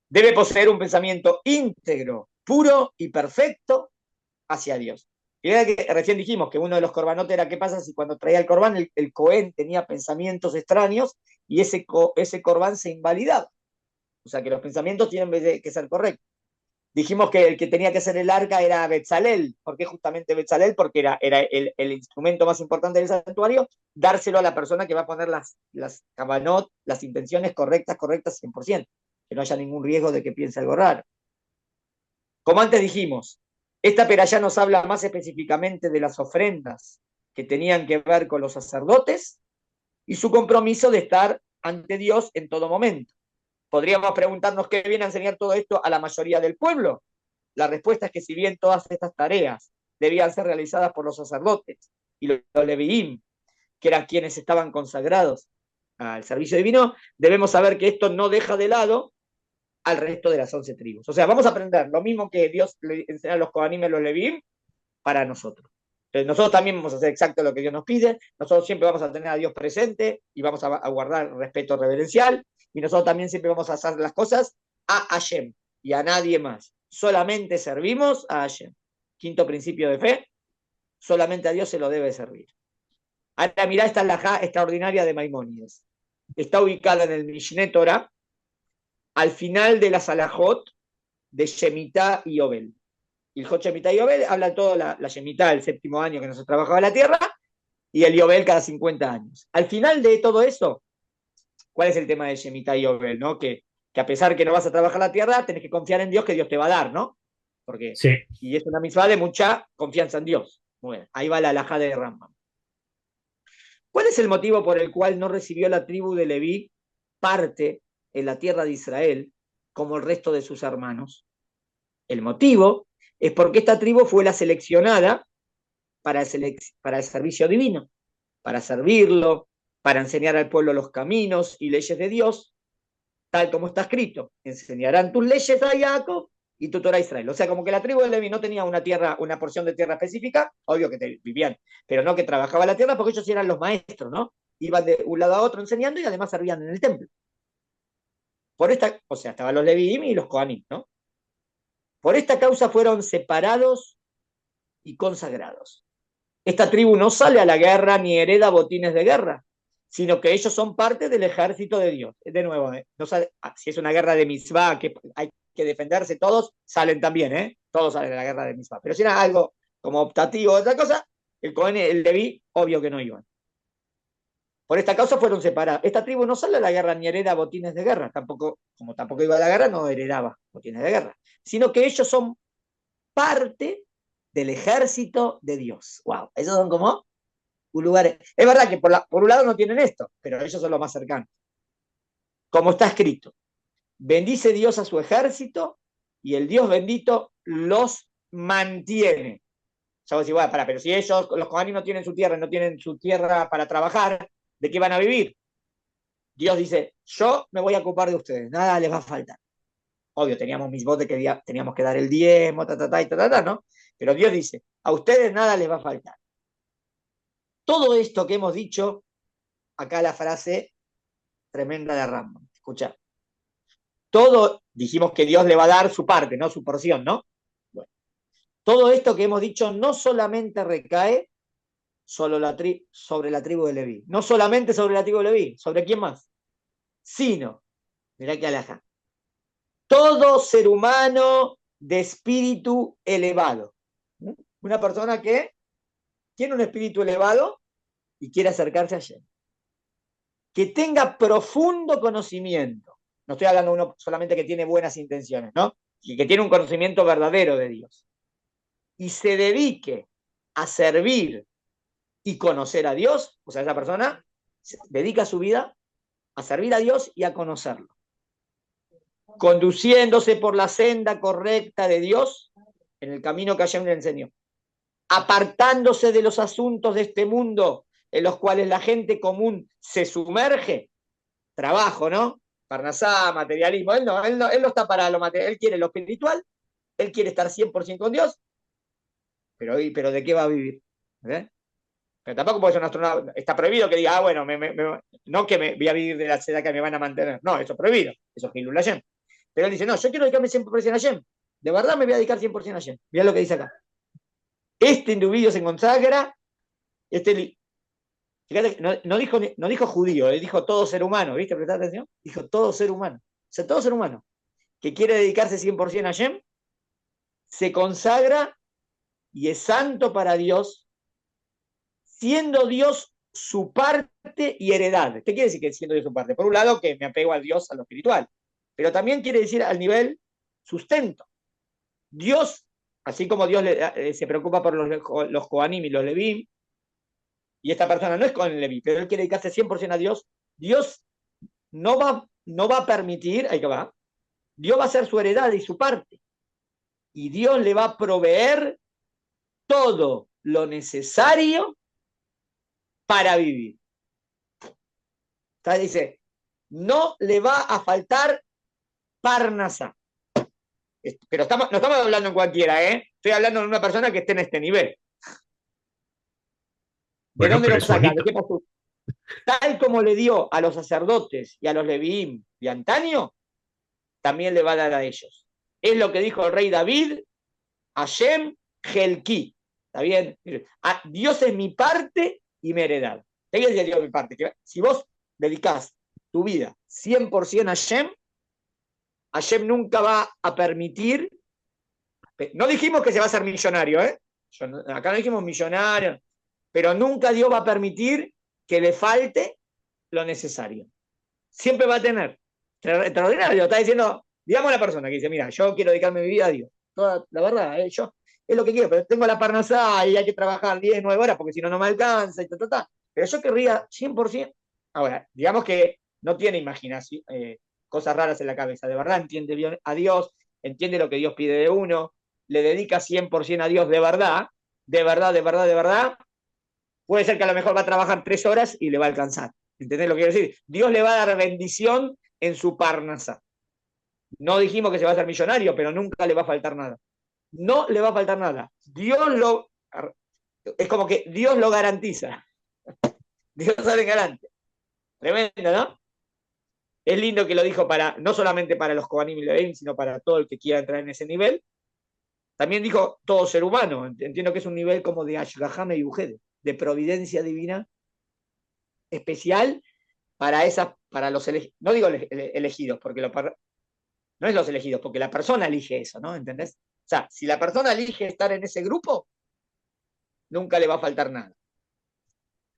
B: Debe poseer un pensamiento íntegro puro y perfecto hacia Dios. Y era que recién dijimos que uno de los corbanotes era qué pasa si cuando traía el corbán el Cohen tenía pensamientos extraños y ese corbán se invalidaba. O sea que los pensamientos tienen que ser correctos. Dijimos que el que tenía que hacer el arca era Betzalel. ¿Por qué justamente Betzalel? Porque era el instrumento más importante del santuario, dárselo a la persona que va a poner las cabanot, las intenciones correctas, 100%. Que no haya ningún riesgo de que piense algo raro. Como antes dijimos, esta perashá nos habla más específicamente de las ofrendas que tenían que ver con los sacerdotes y su compromiso de estar ante Dios en todo momento. Podríamos preguntarnos qué viene a enseñar todo esto a la mayoría del pueblo. La respuesta es que si bien todas estas tareas debían ser realizadas por los sacerdotes y los leviim, que eran quienes estaban consagrados al servicio divino, debemos saber que esto no deja de lado al resto de las 11 tribus. O sea, vamos a aprender lo mismo que Dios le enseña a los Kohanim y a los Leviim para nosotros. Entonces, nosotros también vamos a hacer exacto lo que Dios nos pide, nosotros siempre vamos a tener a Dios presente y vamos a guardar respeto reverencial, y nosotros también siempre vamos a hacer las cosas a Hashem y a nadie más. Solamente servimos a Hashem. Quinto principio de fe, solamente a Dios se lo debe servir. Ahora mirá esta halajá extraordinaria de Maimónides. Está ubicada en el Mishneh Torah, al final de la Salahot de Shemitah y Obel. Y el Hot Shemitah y Obel habla todo la Shemitah, el séptimo año que no se trabajaba la tierra, y el Yobel cada 50 años. Al final de todo eso, ¿cuál es el tema de Shemitah y Obel? ¿No? Que a pesar que no vas a trabajar la tierra, tenés que confiar en Dios que Dios te va a dar, ¿no? Porque,
A: Sí.
B: y es una misma de mucha confianza en Dios. Bueno, ahí va la halajá de Rambam. ¿Cuál es el motivo por el cual no recibió la tribu de Leví parte en la tierra de Israel como el resto de sus hermanos? El motivo es porque esta tribu fue la seleccionada para el servicio divino, para servirlo, para enseñar al pueblo los caminos y leyes de Dios, tal como está escrito. Enseñarán tus leyes a Jacob y tu Torah a Israel. O sea, como que la tribu de Leví no tenía una tierra, una porción de tierra específica, obvio que vivían, pero no que trabajaba la tierra porque ellos eran los maestros, ¿no? Iban de un lado a otro enseñando y además servían en el templo. Por esta, o sea, estaban los Levíim y los Kohanim, ¿no? Por esta causa fueron separados y consagrados. Esta tribu no sale a la guerra ni hereda botines de guerra, sino que ellos son parte del ejército de Dios. De nuevo, no sale, si es una guerra de mitzvah, que hay que defenderse todos, salen también, todos salen de la guerra de mitzvah. Pero si era algo como optativo o otra cosa, el Cohen, el Leví, obvio que no iban. Por esta causa fueron separados. Esta tribu no sale a la guerra ni hereda botines de guerra, tampoco, como tampoco iba a la guerra, no heredaba botines de guerra, sino que ellos son parte del ejército de Dios. Wow, esos son como un lugar. Es verdad que por un lado no tienen esto, pero ellos son los más cercanos. Como está escrito, bendice Dios a su ejército y el Dios bendito los mantiene. Ya vos decís, bueno, pero si ellos, los Kohanim, no tienen su tierra, no tienen su tierra para trabajar, ¿de qué van a vivir? Dios dice, yo me voy a ocupar de ustedes, nada les va a faltar. Obvio, teníamos mis votos que teníamos que dar el diezmo, ¿no? Pero Dios dice, a ustedes nada les va a faltar. Todo esto que hemos dicho, acá la frase tremenda de Rambam. Escucha. Todo, dijimos que Dios le va a dar su parte, ¿no? Su porción, ¿no? Bueno, todo esto que hemos dicho no solamente recae sobre la tribu de Leví. No solamente sobre la tribu de Leví, ¿sobre quién más? Sino, mirá que alhaja, todo ser humano de espíritu elevado. Una persona que tiene un espíritu elevado y quiere acercarse a Hashem. Que tenga profundo conocimiento. No estoy hablando de uno solamente que tiene buenas intenciones, ¿no? Y que tiene un conocimiento verdadero de Dios. Y se dedique a servir y conocer a Dios, o sea, esa persona dedica su vida a servir a Dios y a conocerlo. Conduciéndose por la senda correcta de Dios, en el camino que Hashem le enseñó. Apartándose de los asuntos de este mundo en los cuales la gente común se sumerge. Trabajo, ¿no? Parnasá, materialismo. Él no está para lo material, él quiere lo espiritual, él quiere estar 100% con Dios, pero ¿de qué va a vivir? ¿Eh? Pero tampoco puede ser un astronauta. Está prohibido que diga, bueno, no que me voy a vivir de la seda que me van a mantener. No, eso es prohibido. Eso es Hilul Hashem. Pero él dice, no, yo quiero dedicarme 100% a Hashem. De verdad me voy a dedicar 100% a Hashem. Mirá lo que dice acá. Este individuo se consagra, fíjate, no dijo judío, dijo todo ser humano, ¿viste? ¿Prestá atención? Dijo todo ser humano. O sea, todo ser humano que quiere dedicarse 100% a Hashem, se consagra y es santo para Dios, siendo Dios su parte y heredad. ¿Qué quiere decir que siendo Dios su parte? Por un lado, que me apego a Dios, a lo espiritual, pero también quiere decir al nivel sustento. Dios, así como Dios se preocupa por los Kohanim y los Levim, y esta persona no es Kohen Leví, pero él quiere dedicarse 100% a Dios, Dios no va a permitir, ahí que va, Dios va a ser su heredad y su parte. Y Dios le va a proveer todo lo necesario para vivir. Entonces dice, no le va a faltar parnasá. Pero no estamos hablando en cualquiera, ¿eh? Estoy hablando de una persona que esté en este nivel. ¿De
A: Bueno,
B: dónde
A: pero
B: lo
A: es
B: saca? ¿De
A: bonito.
B: qué pasó? Tal como le dio a los sacerdotes y a los leviim de antaño, también le va a dar a ellos. Es lo que dijo el rey David, Hashem Helki. ¿Está bien? Dios es mi parte y mi heredad. ¿Qué quiere decir Dios es mi parte? Que si vos dedicás tu vida 100% a Hashem, Hashem nunca va a permitir. No dijimos que se va a hacer millonario, ¿eh? Acá no dijimos millonario, pero nunca Dios va a permitir que le falte lo necesario. Siempre va a tener. Extraordinario. Está diciendo, digamos a la persona que dice, mira, yo quiero dedicarme mi vida a Dios. Toda, la verdad, yo es lo que quiero, pero tengo la parnasá y hay que trabajar 10, 9 horas porque si no, no me alcanza y ta. Pero yo querría 100%. Ahora, digamos que no tiene imaginación, cosas raras en la cabeza. De verdad entiende bien a Dios, entiende lo que Dios pide de uno, le dedica 100% a Dios de verdad, de verdad, de verdad, de verdad. Puede ser que a lo mejor va a trabajar 3 horas y le va a alcanzar. ¿Entendés lo que quiero decir? Dios le va a dar bendición en su parnasa. No dijimos que se va a hacer millonario, pero nunca le va a faltar nada. No le va a faltar nada. Es como que Dios lo garantiza. Dios sale garante. Tremendo, ¿no? Es lindo que lo dijo no solamente para los Kohanim y Levim, sino para todo el que quiera entrar en ese nivel. También dijo todo ser humano. Entiendo que es un nivel como de Ashgahame y Ujede, de providencia divina especial para los elegidos. No digo elegidos, porque no es los elegidos, porque la persona elige eso, ¿no? ¿Entendés? O sea, si la persona elige estar en ese grupo, nunca le va a faltar nada.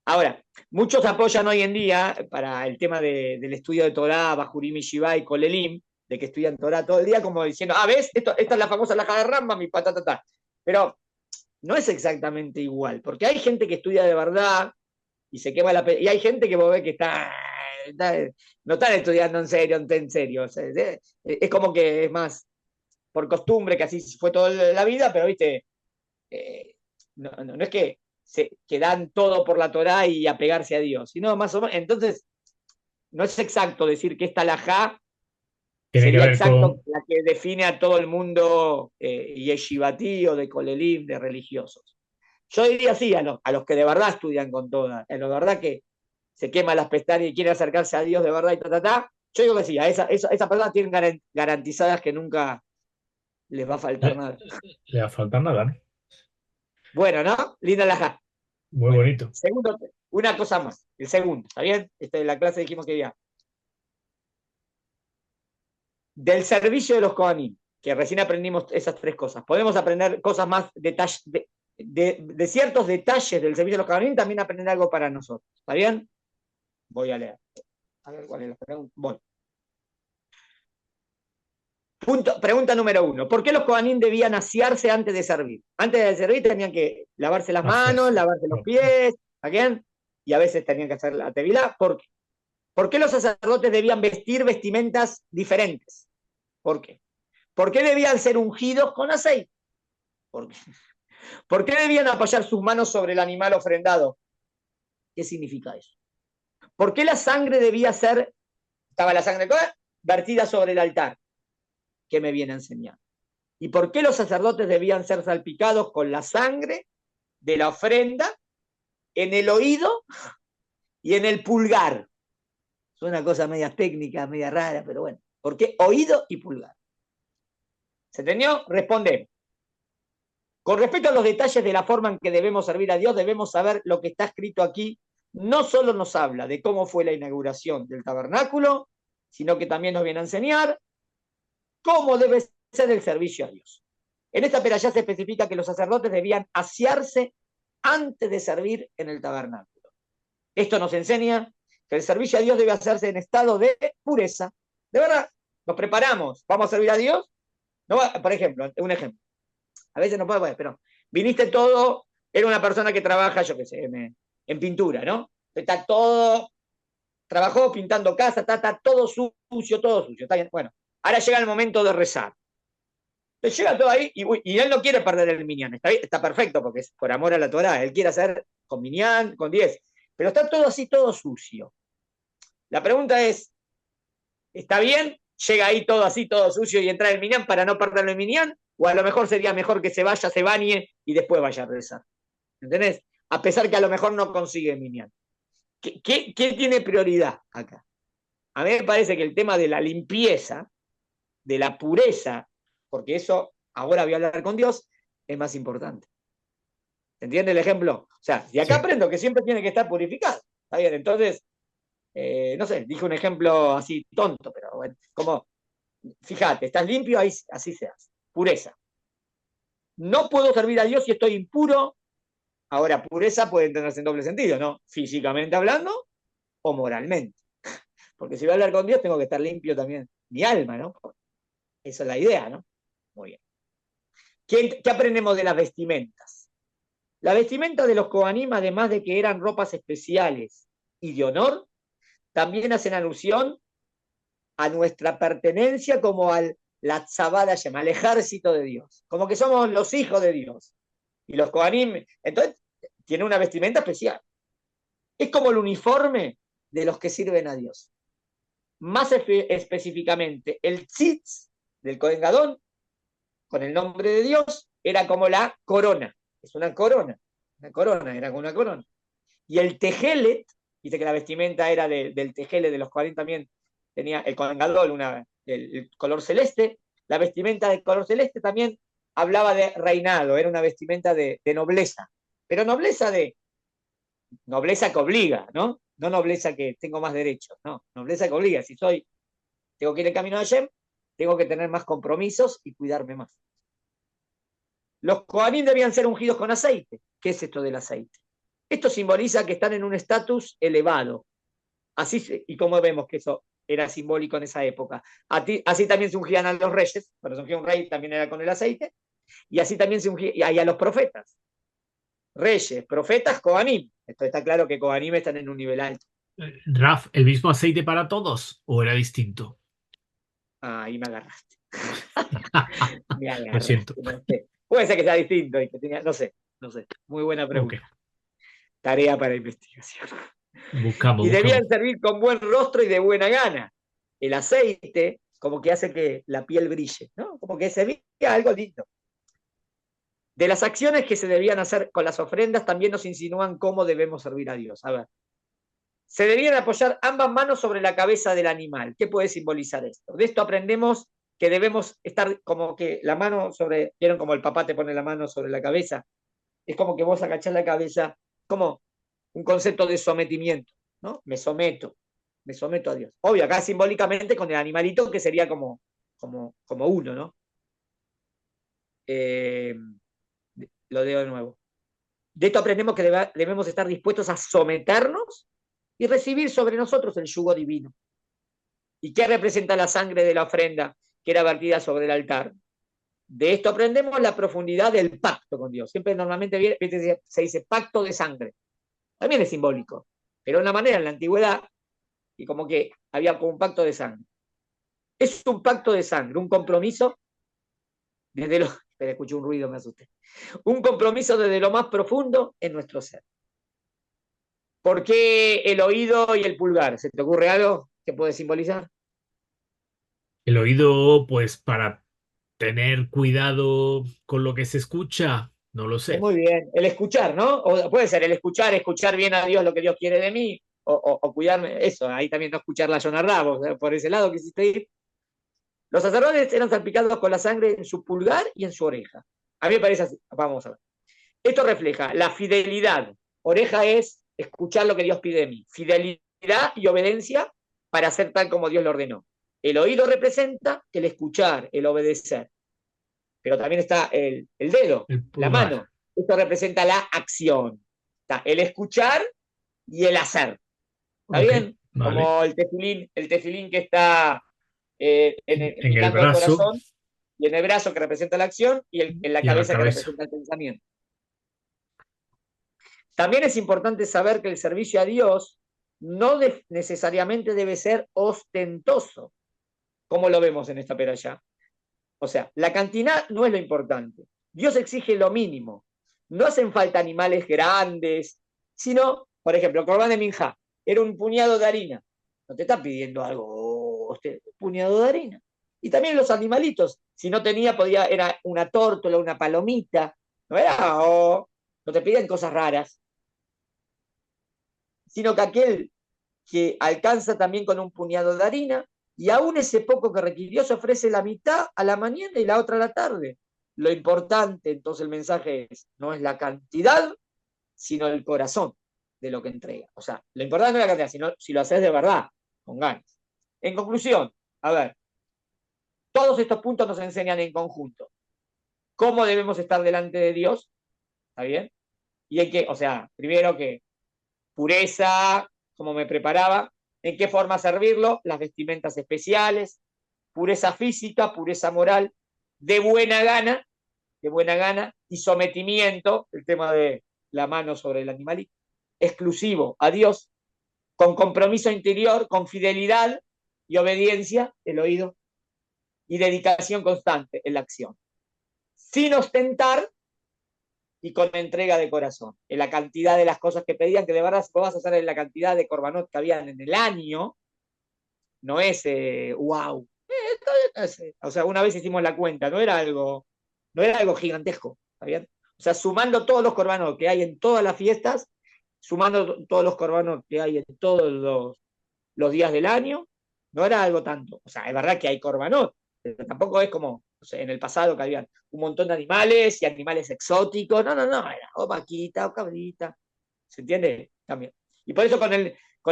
B: Ahora, muchos apoyan hoy en día para el tema del estudio de Torah, Bajurim y Shiva y Kolelim, de que estudian Torah todo el día, como diciendo, ¿ves? Esta es la famosa laja de Rambam, mi patata. Pero no es exactamente igual, porque hay gente que estudia de verdad y se quema y hay gente que vos ves que no están estudiando en serio. O sea, es como que es más por costumbre, que así fue toda la vida, pero viste, no es que dan todo por la Torá y apegarse a Dios, sino más o menos. Entonces, no es exacto decir que esta alajá
A: Tiene que
B: sería
A: ver
B: exacto
A: con...
B: la que define a todo el mundo yeshivatí o de kolelim, de religiosos. Yo diría sí, a los que de verdad estudian con toda, a los de verdad que se quema las pestañas y quiere acercarse a Dios de verdad y yo digo que sí, a esa persona tienen garantizadas que nunca les va a faltar
A: Le,
B: nada.
A: le va a faltar nada, ¿no?
B: Bueno, ¿no? Linda la.
A: Muy
B: Bueno,
A: bonito.
B: segundo, una cosa más. El segundo, ¿está bien? En la clase dijimos que ya. Del servicio de los Kohanim, que recién aprendimos esas 3 cosas. Podemos aprender cosas más, de ciertos detalles del servicio de los Kohanim, también aprender algo para nosotros. ¿Está bien? Voy a leer. A ver cuál es la pregunta. Bueno. Pregunta número 1. ¿Por qué los Kohanim debían asearse antes de servir? Antes de servir tenían que lavarse las manos,
A: Hacerse.
B: lavarse los pies, ¿está bien? Y a veces tenían que hacer la tevilá. ¿Por qué? ¿Por qué los sacerdotes debían vestir vestimentas diferentes? ¿Por qué? ¿Por qué debían ser ungidos con aceite? ¿Por qué? ¿Por qué debían apoyar sus manos sobre el animal ofrendado? ¿Qué significa eso? ¿Por qué la sangre debía ser, estaba la sangre vertida sobre el altar? ¿Qué me viene a enseñar? ¿Y por qué los sacerdotes debían ser salpicados con la sangre de la ofrenda en el oído y en el pulgar? Es una cosa media técnica, media rara, pero bueno. ¿Por qué oído y pulgar? ¿Se entendió? Respondemos. Con respecto a los detalles de la forma en que debemos servir a Dios, debemos saber lo que está escrito aquí. No solo nos habla de cómo fue la inauguración del tabernáculo, sino que también nos viene a enseñar cómo debe ser el servicio a Dios. En esta perashá se especifica que los sacerdotes debían asearse antes de servir en el tabernáculo. Esto nos enseña que el servicio a Dios debe hacerse en estado de pureza. De verdad, nos preparamos, vamos a servir a Dios. No, por ejemplo, un ejemplo. A veces no puede, pero viniste todo, era una persona que trabaja, yo qué sé, en pintura, ¿no? Está todo, trabajó pintando casa, está todo sucio, todo sucio. Está bien. Bueno, ahora llega el momento de rezar. Entonces llega todo ahí y él no quiere perder el minyan. Está perfecto porque es por amor a la Torá. Él quiere hacer con minyan, con 10. Pero está todo así, todo sucio. La pregunta es, ¿está bien? Llega ahí todo así, todo sucio y entra el minyan para no perder el minyan, o a lo mejor sería mejor que se vaya, se bañe y después vaya a rezar. ¿Entendés? A pesar que a lo mejor no consigue el minyan. ¿Qué tiene prioridad acá? A mí me parece que el tema de la limpieza, de la pureza, porque eso ahora voy a hablar con Dios, es más importante. ¿Entiende el ejemplo? O sea, de acá
A: Sí.
B: aprendo que siempre tiene que estar purificado. ¿Está bien? Entonces, no sé, dije un ejemplo así tonto, pero bueno, como, fíjate, estás limpio, ahí, así se hace. Pureza. No puedo servir a Dios si estoy impuro. Ahora, pureza puede entenderse en doble sentido, ¿no? Físicamente hablando o moralmente. Porque si voy a hablar con Dios, tengo que estar limpio también mi alma, ¿no? Esa es la idea, ¿no? Muy bien. ¿Qué aprendemos de las vestimentas? La vestimenta de los Kohanim, además de que eran ropas especiales y de honor, también hacen alusión a nuestra pertenencia como al la tzabada llama, al ejército de Dios. Como que somos los hijos de Dios. Y los Kohanim, entonces, tienen una vestimenta especial. Es como el uniforme de los que sirven a Dios. Más específicamente, el tzitz del Kohen Gadol, con el nombre de Dios, era como la corona. Es una corona, era como una corona. Y el tejelet, dice que la vestimenta era del tejelet de los 40 también, tenía el Kohen Gadol, el color celeste. La vestimenta de color celeste también hablaba de reinado, era una vestimenta de nobleza. Pero nobleza que obliga, ¿no? No nobleza que tengo más derechos, no, nobleza que obliga. Si tengo que ir en camino de Hashem, tengo que tener más compromisos y cuidarme más. Los Kohanim debían ser ungidos con aceite. ¿Qué es esto del aceite? Esto simboliza que están en un estatus elevado. Así, y como vemos que eso era simbólico en esa época. Así también se ungían a los reyes, pero se ungía un rey también era con el aceite, y así también se ungía y a los profetas. Reyes, profetas, Kohanim. Esto está claro que Kohanim están en un nivel alto.
A: Raf, ¿el mismo aceite para todos o era distinto?
B: Ahí me agarraste. Me
A: Lo siento.
B: agarraste. No sé. Puede ser que sea distinto y que tenía, no sé. Muy buena
A: Ok,
B: pregunta. Tarea para investigación.
A: buscamos,
B: Y
A: buscamos.
B: debían servir con buen rostro y de buena gana. El aceite como que hace que la piel brille, ¿no? Como que se vea algo lindo. De las acciones que se debían hacer con las ofrendas también nos insinúan cómo debemos servir a Dios. A ver. Se debían apoyar ambas manos sobre la cabeza del animal. ¿Qué puede simbolizar esto? De esto aprendemos que debemos estar como que la mano sobre, ¿vieron como el papá te pone la mano sobre la cabeza? Es como que vos agachás la cabeza, como un concepto de sometimiento, ¿no? Me someto a Dios. Obvio, acá simbólicamente con el animalito que sería como uno, ¿no? Lo leo de nuevo. De esto aprendemos que debemos estar dispuestos a someternos y recibir sobre nosotros el yugo divino. ¿Y qué representa la sangre de la ofrenda que era vertida sobre el altar? De esto aprendemos la profundidad del pacto con Dios. Siempre normalmente se dice pacto de sangre. También es simbólico, pero de una manera en la antigüedad, y como que había como un pacto de sangre. Es un pacto de sangre, un compromiso desde lo... Espera, escuché un ruido, me asusté. Un compromiso desde lo más profundo en nuestro ser. ¿Por qué el oído y el pulgar? ¿Se te ocurre algo que puede simbolizar?
A: El oído, pues para tener cuidado con lo que se escucha, no lo
B: Es
A: sé.
B: muy bien. El escuchar, ¿no? O puede ser el escuchar bien a Dios lo que Dios quiere de mí, o cuidarme. Eso, ahí también no escuchar la Jonah Rabo, por ese lado quisiste ir. Los sacerdotes eran salpicados con la sangre en su pulgar y en su oreja. A mí me parece así. Vamos a ver. Esto refleja la fidelidad. Oreja es escuchar lo que Dios pide de mí. Fidelidad y obediencia para hacer tal como Dios lo ordenó. El oído representa el escuchar, el obedecer. Pero también está el dedo,
A: El
B: la
A: pulgar.
B: mano. Esto representa la acción. Está el escuchar y el hacer. ¿Está
A: Ok,
B: bien?
A: vale.
B: Como el tefilín que está
A: En el
B: indicando al
A: brazo
B: corazón, y en el brazo que representa la acción, y en la
A: y en la
B: cabeza que
A: cabeza.
B: representa el pensamiento. También es importante saber que el servicio a Dios no necesariamente debe ser ostentoso, como lo vemos en esta peralla. O sea, la cantidad no es lo importante. Dios exige lo mínimo. No hacen falta animales grandes, sino, por ejemplo, el Corbán de Minjá era un puñado de harina. No te está pidiendo algo, un puñado de harina. Y también los animalitos, si no tenía, era una tórtola, una palomita. No era, no te piden cosas raras, sino que aquel que alcanza también con un puñado de harina, y aún ese poco que requirió se ofrece la mitad a la mañana y la otra a la tarde. Lo importante, entonces el mensaje es, no es la cantidad, sino el corazón de lo que entrega. O sea, lo importante no es la cantidad, sino si lo haces de verdad, con ganas. En conclusión, a ver, todos estos puntos nos enseñan en conjunto cómo debemos estar delante de Dios, ¿está bien? Y en qué, o sea, primero que pureza, cómo me preparaba, en qué forma servirlo, las vestimentas especiales, pureza física, pureza moral, de buena gana, y sometimiento, el tema de la mano sobre el animalito, exclusivo a Dios, con compromiso interior, con fidelidad y obediencia, el oído, y dedicación constante en la acción. Sin ostentar y con entrega de corazón. En la cantidad de las cosas que pedían, que de verdad vos vas a hacer en la cantidad de corbanot que habían en el año, no es wow. O sea, una vez hicimos la cuenta, no era algo gigantesco, ¿está bien? O sea, sumando todos los corbanos que hay en todas las fiestas, sumando todos los corbanos que hay en todos los días del año, no era algo tanto. O sea, es verdad que hay corbanot, pero tampoco es como o sea, en el pasado que habían un montón de animales y animales exóticos. No, no, no, era o vaquita o cabrita. ¿Se entiende? También. Y por eso con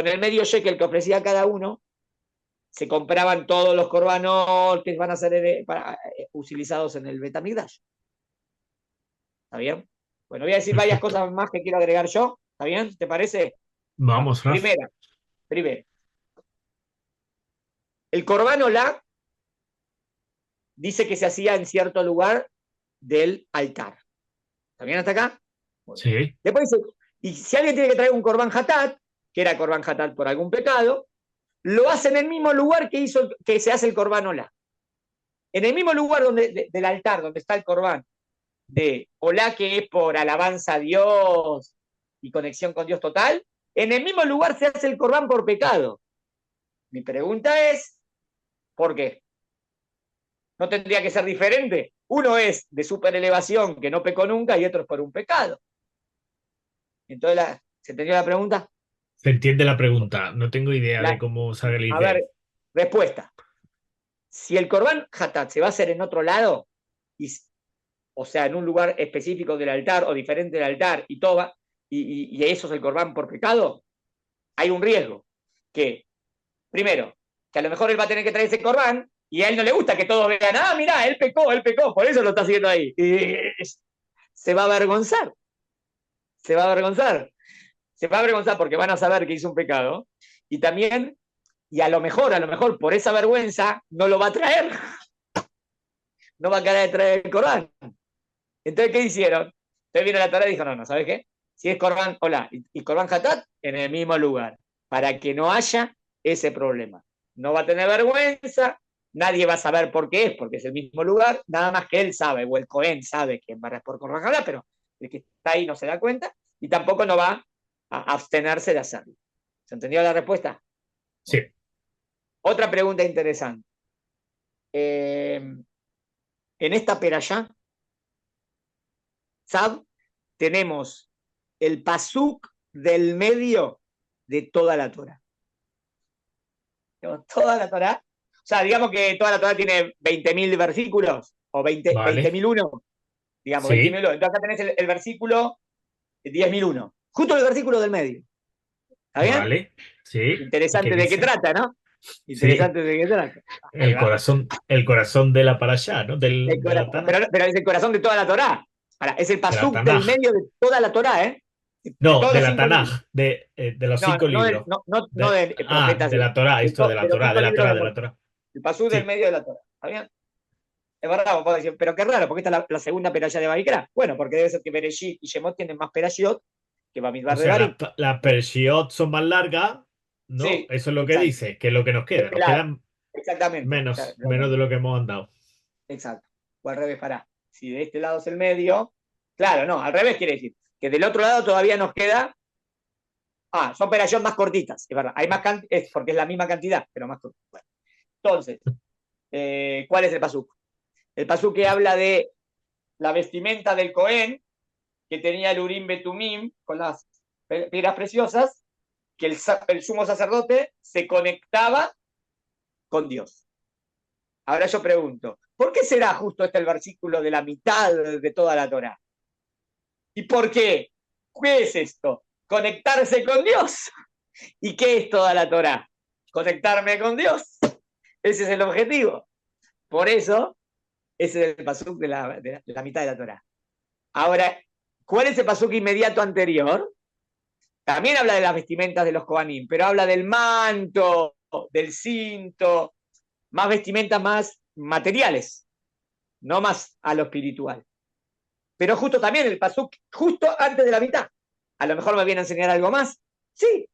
B: el medio shekel que ofrecía cada uno, se compraban todos los corbanos que van a ser utilizados en el Betamigdash. ¿Está bien? Bueno, voy a decir varias
A: Perfecto.
B: cosas más que quiero agregar yo. ¿Está bien? ¿Te parece? Va.
A: Vamos, Raf.
B: Primera. El corbán olá dice que se hacía en cierto lugar del altar. ¿Está bien hasta acá? Bueno.
A: Sí.
B: Después dice, y si alguien tiene que traer un corbán hatat, que era corbán hatat por algún pecado, lo hace en el mismo lugar que se hace el corbán olá. En el mismo lugar del altar donde está el corbán de olá, que es por alabanza a Dios y conexión con Dios total, en el mismo lugar se hace el corbán por pecado. Mi pregunta es, ¿por qué? ¿No tendría que ser diferente? Uno es de superelevación, que no pecó nunca, y otro es por un pecado. Entonces, ¿se entendió la pregunta?
A: Se entiende la pregunta. No tengo idea
B: La,
A: de cómo salir
B: a
A: de ahí.
B: ver, respuesta. Si el Corban Hatat se va a hacer en otro lado, y, o sea, en un lugar específico del altar o diferente del altar, y toba, y eso es el Corban por pecado, hay un riesgo. Que, primero, que a lo mejor él va a tener que traer ese Corban, y a él no le gusta que todos vean, ah, mirá, él pecó, por eso lo está haciendo ahí. Y se va a avergonzar, se va a avergonzar. Se va a avergonzar porque van a saber que hizo un pecado. Y también, y a lo mejor por esa vergüenza no lo va a traer. No va a querer traer el Corán. Entonces, ¿qué hicieron? Entonces vino la Torá y dijo, no, no, ¿sabes qué? Si es Corán, hola, y Corán Hatat, en el mismo lugar, para que no haya ese problema. No va a tener vergüenza, nadie va a saber por qué es, porque es el mismo lugar, nada más que él sabe, o el Cohen sabe que va a por Corán Hatat, pero el que está ahí no se da cuenta, y tampoco no va a abstenerse de hacerlo. ¿Se entendió la respuesta?
A: Sí.
B: Bueno. Otra pregunta interesante. En esta perashá, Sab, tenemos el pasuk del medio de toda la Torah. Toda la Torah, sea, digamos que toda la Torah tiene 20.000 versículos, o
A: Vale,
B: 20.001, digamos,
A: sí,
B: 20.001. Entonces acá tenés el versículo 10.001, justo el versículo del medio. ¿Está bien?
A: vale, sí. ¿Y qué
B: Interesante de qué
A: dice?
B: trata, ¿no?
A: Sí,
B: Interesante de qué trata. Ahí va.
A: el corazón de la parashá, ¿no? De la
B: Pero,
A: Tana,
B: pero es el corazón de toda la Torá. Ahora, es el
A: de la
B: pasuk del
A: Tanaj.
B: medio de toda la Torá, ¿eh? De
A: No,
B: todos
A: de
B: los
A: la
B: 5 libros.
A: Tanaj, de los
B: No,
A: 5 libros.
B: no de profetas,
A: De la Torá, esto
B: de los 5
A: de la
B: libros
A: Torá,
B: de
A: de la
B: Moshe.
A: Torá.
B: El pasuk del
A: Sí,
B: medio de la Torá. ¿Está bien? Es verdad, vos podés decir, pero qué raro, porque esta es la segunda peralla de Baikra. Bueno, porque debe ser que Bereshit y Shemot tienen más perashiot que
A: o
B: Bamidbar de
A: sea,
B: Barim.
A: la Pershiot son más largas, ¿no?
B: Sí,
A: Eso es lo que
B: exacto.
A: dice, que es lo que nos
B: De
A: queda.
B: este
A: Nos
B: lado.
A: quedan
B: Exactamente.
A: menos de lo que hemos andado.
B: Exacto. O al revés, pará. Si de este lado es el medio, claro, no, al revés quiere decir que del otro lado todavía nos queda. Son operaciones más cortitas, es verdad. Hay más es porque es la misma cantidad, pero más cortita. Bueno, entonces, ¿cuál es el pasuk? El pasuk que habla de la vestimenta del Cohen, que tenía el Urim Betumim con las piedras preciosas, que el sumo sacerdote se conectaba con Dios. Ahora yo pregunto, ¿por qué será justo este el versículo de la mitad de toda la Torah? ¿Y por qué? ¿Qué es esto? Conectarse con Dios. ¿Y qué es toda la Torah? Conectarme con Dios. Ese es el objetivo. Por eso, ese es el pasuk de la mitad de la Torah. Ahora, ¿cuál es el pasuk inmediato anterior? También habla de las vestimentas de los Kohanim, pero habla del manto, del cinto, más vestimentas más materiales, no más a lo espiritual. Pero justo también el pasuk, justo antes de la mitad. A lo mejor me viene a enseñar algo más. Sí,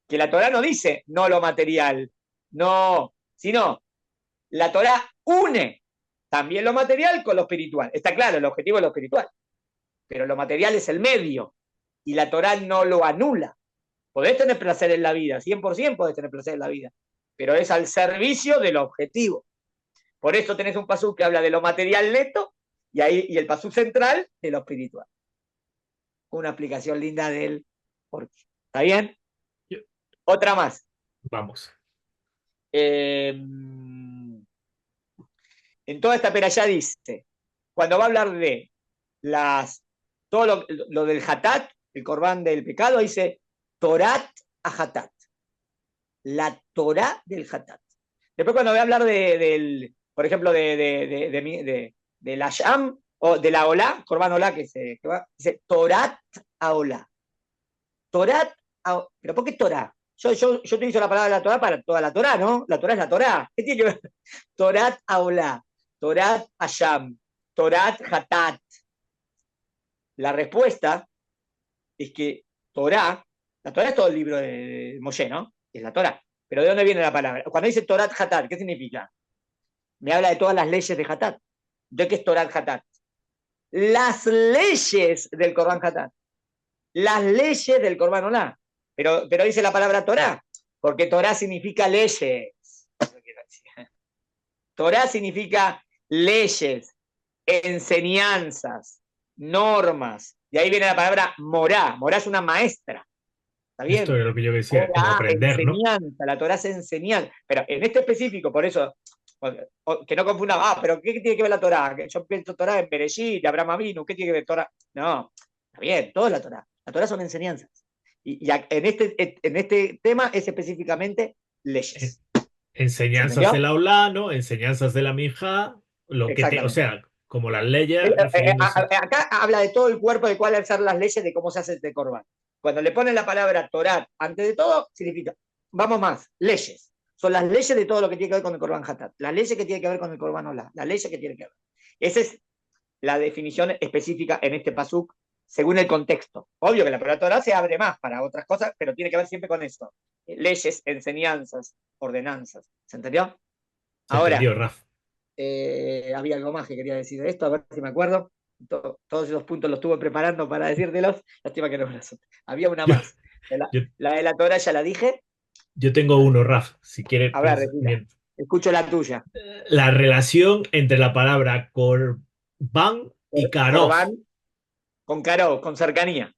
B: que la Torah no dice no lo material, no, sino la Torah une también lo material con lo espiritual. Está claro, el objetivo es lo espiritual, pero lo material es el medio y la Torah no lo anula. Podés tener placer en la vida, 100% podés tener placer en la vida, pero es al servicio del objetivo. Por eso tenés un pasú que habla de lo material neto y el pasú central de lo espiritual. Una explicación linda de él. ¿Está bien?
A: Yo-
B: Otra más.
A: Vamos.
B: Eh, en toda esta peralla dice, cuando va a hablar de todo lo del hatat, el corbán del pecado, dice Torat a hatat, la Torah del hatat. Después cuando voy a hablar por ejemplo, de la Sham o de la Olá, corbán Olá, dice Torat a Olá. Torat a, ¿pero por qué Torah? Yo utilizo la palabra de la Torah para toda la Torah, ¿no? La Torah es la Torah. ¿Qué tiene que ver? Torat Aolá, Torat Asham, Torat Hatat. La respuesta es que la Torah es todo el libro de Moshe, ¿no? Es la Torah. Pero ¿de dónde viene la palabra? Cuando dice Torat Hatat, ¿qué significa? Me habla de todas las leyes de Hatat. ¿De qué es Torat Hatat? Las leyes del Corban Hatat. Las leyes del Corban Olá. Pero dice la palabra Torah, porque Torah significa leyes. Torah significa leyes, enseñanzas, normas. De ahí viene la palabra morá. Morá es una maestra. ¿Está
A: Esto
B: bien?
A: es lo que yo decía, como
B: Morá,
A: aprender, ¿no?
B: enseñanza. La Torah es enseñanza. Pero en este específico, por eso, que no confundamos, pero ¿qué tiene que ver la Torah? Que yo pienso Torah en Bereshit, Abraham Avinu, ¿qué tiene que ver Torah? No, está bien, todo es la Torah. La Torah son enseñanzas. Y en este tema es específicamente
A: En-
B: leyes. ¿Se
A: Enseñanzas de
B: entendió?
A: la Olá, ¿no? Enseñanzas de la Mija, o
B: Exactamente.
A: sea, como las leyes refiriéndose.
B: Acá habla de todo el cuerpo de cuáles son las leyes de cómo se hace este corbán. Cuando le ponen la palabra Torah antes de todo, significa, vamos más, leyes. Son las leyes de todo lo que tiene que ver con el corbán hatat. Las leyes que tiene que ver con el corbán olá. Las leyes que tiene que ver. Esa es la definición específica en este pasuk, según el contexto. Obvio que la palabra Torah se abre más para otras cosas, pero tiene que ver siempre con eso. Leyes, enseñanzas, ordenanzas. ¿Se entendió?
A: Se
B: Ahora,
A: entendió, Raf.
B: había algo más que quería decir de esto, a ver si me acuerdo. Todos esos puntos los estuve preparando para decírtelos. Lástima que no me los. Había una
A: Yo,
B: más. La,
A: yo,
B: la de la Torah ya la dije.
A: yo tengo uno, Raf. Si quieres,
B: A ver, decila. Escucho la tuya.
A: la relación entre la palabra Corban y Karov,
B: Corbán con caro, con cercanía.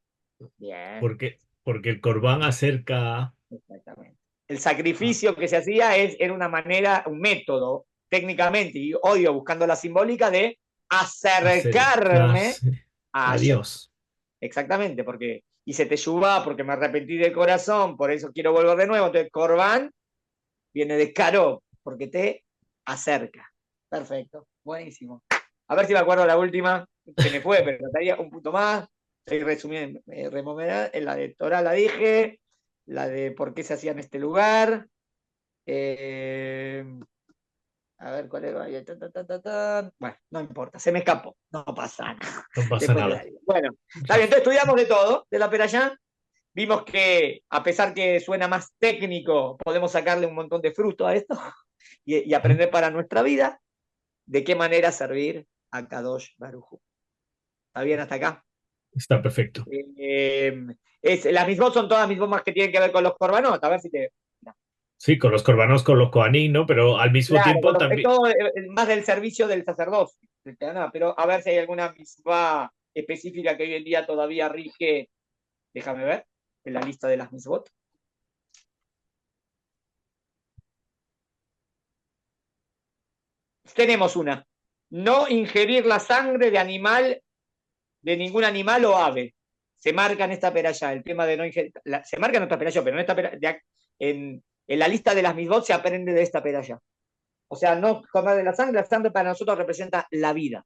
B: Bien,
A: porque el Corban acerca.
B: exactamente. El
A: Ah,
B: sacrificio que se hacía era una manera, un método, técnicamente, y odio buscando la simbólica de acercarme
A: acercarse
B: a
A: a
B: Hashem.
A: Dios.
B: Exactamente, porque hice teshuvá, porque me arrepentí de corazón, por eso quiero volver de nuevo. Entonces, Corban viene de caro, porque te acerca. Perfecto, buenísimo. A ver si me acuerdo la última, se me fue, pero estaría un punto más. Estoy resumiendo, en la de Torah la dije, la de por qué se hacía en este lugar. Eh, a ver cuál era. Ta, ta, ta, ta, ta. Bueno, no importa, se me escapó, no pasa nada.
A: No pasa
B: Después te
A: nada.
B: la digo. Bueno, está bien,
A: Rafa.
B: entonces estudiamos de todo, de la Perayá. Vimos que, a pesar que suena más técnico, podemos sacarle un montón de fruto a esto y aprender para nuestra vida de qué manera servir a Kadosh Baruj Hu. ¿Está bien hasta acá?
A: Está perfecto.
B: Eh, las mismas son todas mismas que tienen que ver con los korbanot. A ver si te.
A: Sí, con los corbanos, con los kohanim, ¿no? Pero al mismo
B: Claro,
A: tiempo
B: es
A: también.
B: todo más del servicio del sacerdocio. Pero a ver si hay alguna misma específica que hoy en día todavía rige. Déjame ver en la lista de las misbot. Tenemos una. No ingerir la sangre de animal, de ningún animal o ave. Se marca en esta peralla, el tema de no ingerir. Se marca en otra peralla, pero en, esta en la lista de las misbot se aprende de esta peralla. O sea, no comer de la sangre para nosotros representa la vida.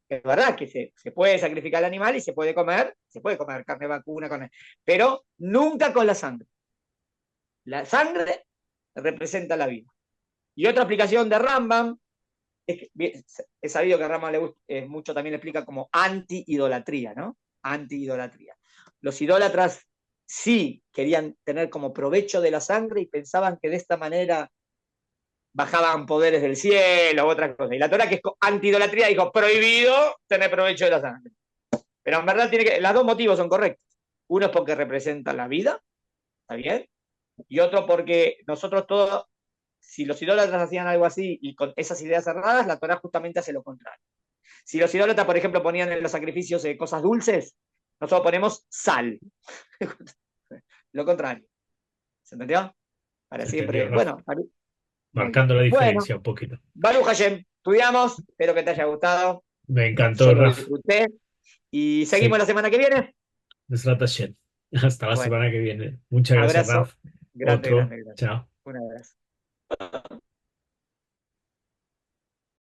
B: Es verdad que se puede sacrificar el animal y se puede comer carne vacuna, pero nunca con la sangre. La sangre representa la vida. Y otra aplicación de Rambam, es sabido que a Rambam le gusta, mucho también le explica como anti-idolatría, ¿no? Anti-idolatría. Los idólatras sí querían tener como provecho de la sangre y pensaban que de esta manera bajaban poderes del cielo, otras cosas. Y la Torah, que es anti-idolatría, dijo, prohibido tener provecho de la sangre. Pero en verdad los dos motivos son correctos. Uno es porque representa la vida, ¿está bien? Y otro porque nosotros todos, si los idólatras hacían algo así y con esas ideas cerradas, la Torah justamente hace lo contrario. Si los idólatras, por ejemplo, ponían en los sacrificios cosas dulces, nosotros ponemos sal. Lo contrario. ¿Se entendió? Para
A: Se entendió,
B: siempre.
A: Rafa.
B: Bueno, muy bien.
A: Marcando la
B: Bueno,
A: diferencia un poquito.
B: Baruch Hashem, estudiamos. Espero que te haya gustado.
A: Me
B: Yo
A: encantó,
B: lo
A: Rafa.
B: disfruté. Y seguimos
A: Sí,
B: la semana que viene.
A: Besrat Hashem. Hasta la
B: Bueno,
A: semana que viene. Muchas gracias,
B: abrazo
A: Raf.
B: grande,
A: Otro.
B: grande, grande.
A: Chao.
B: Un abrazo.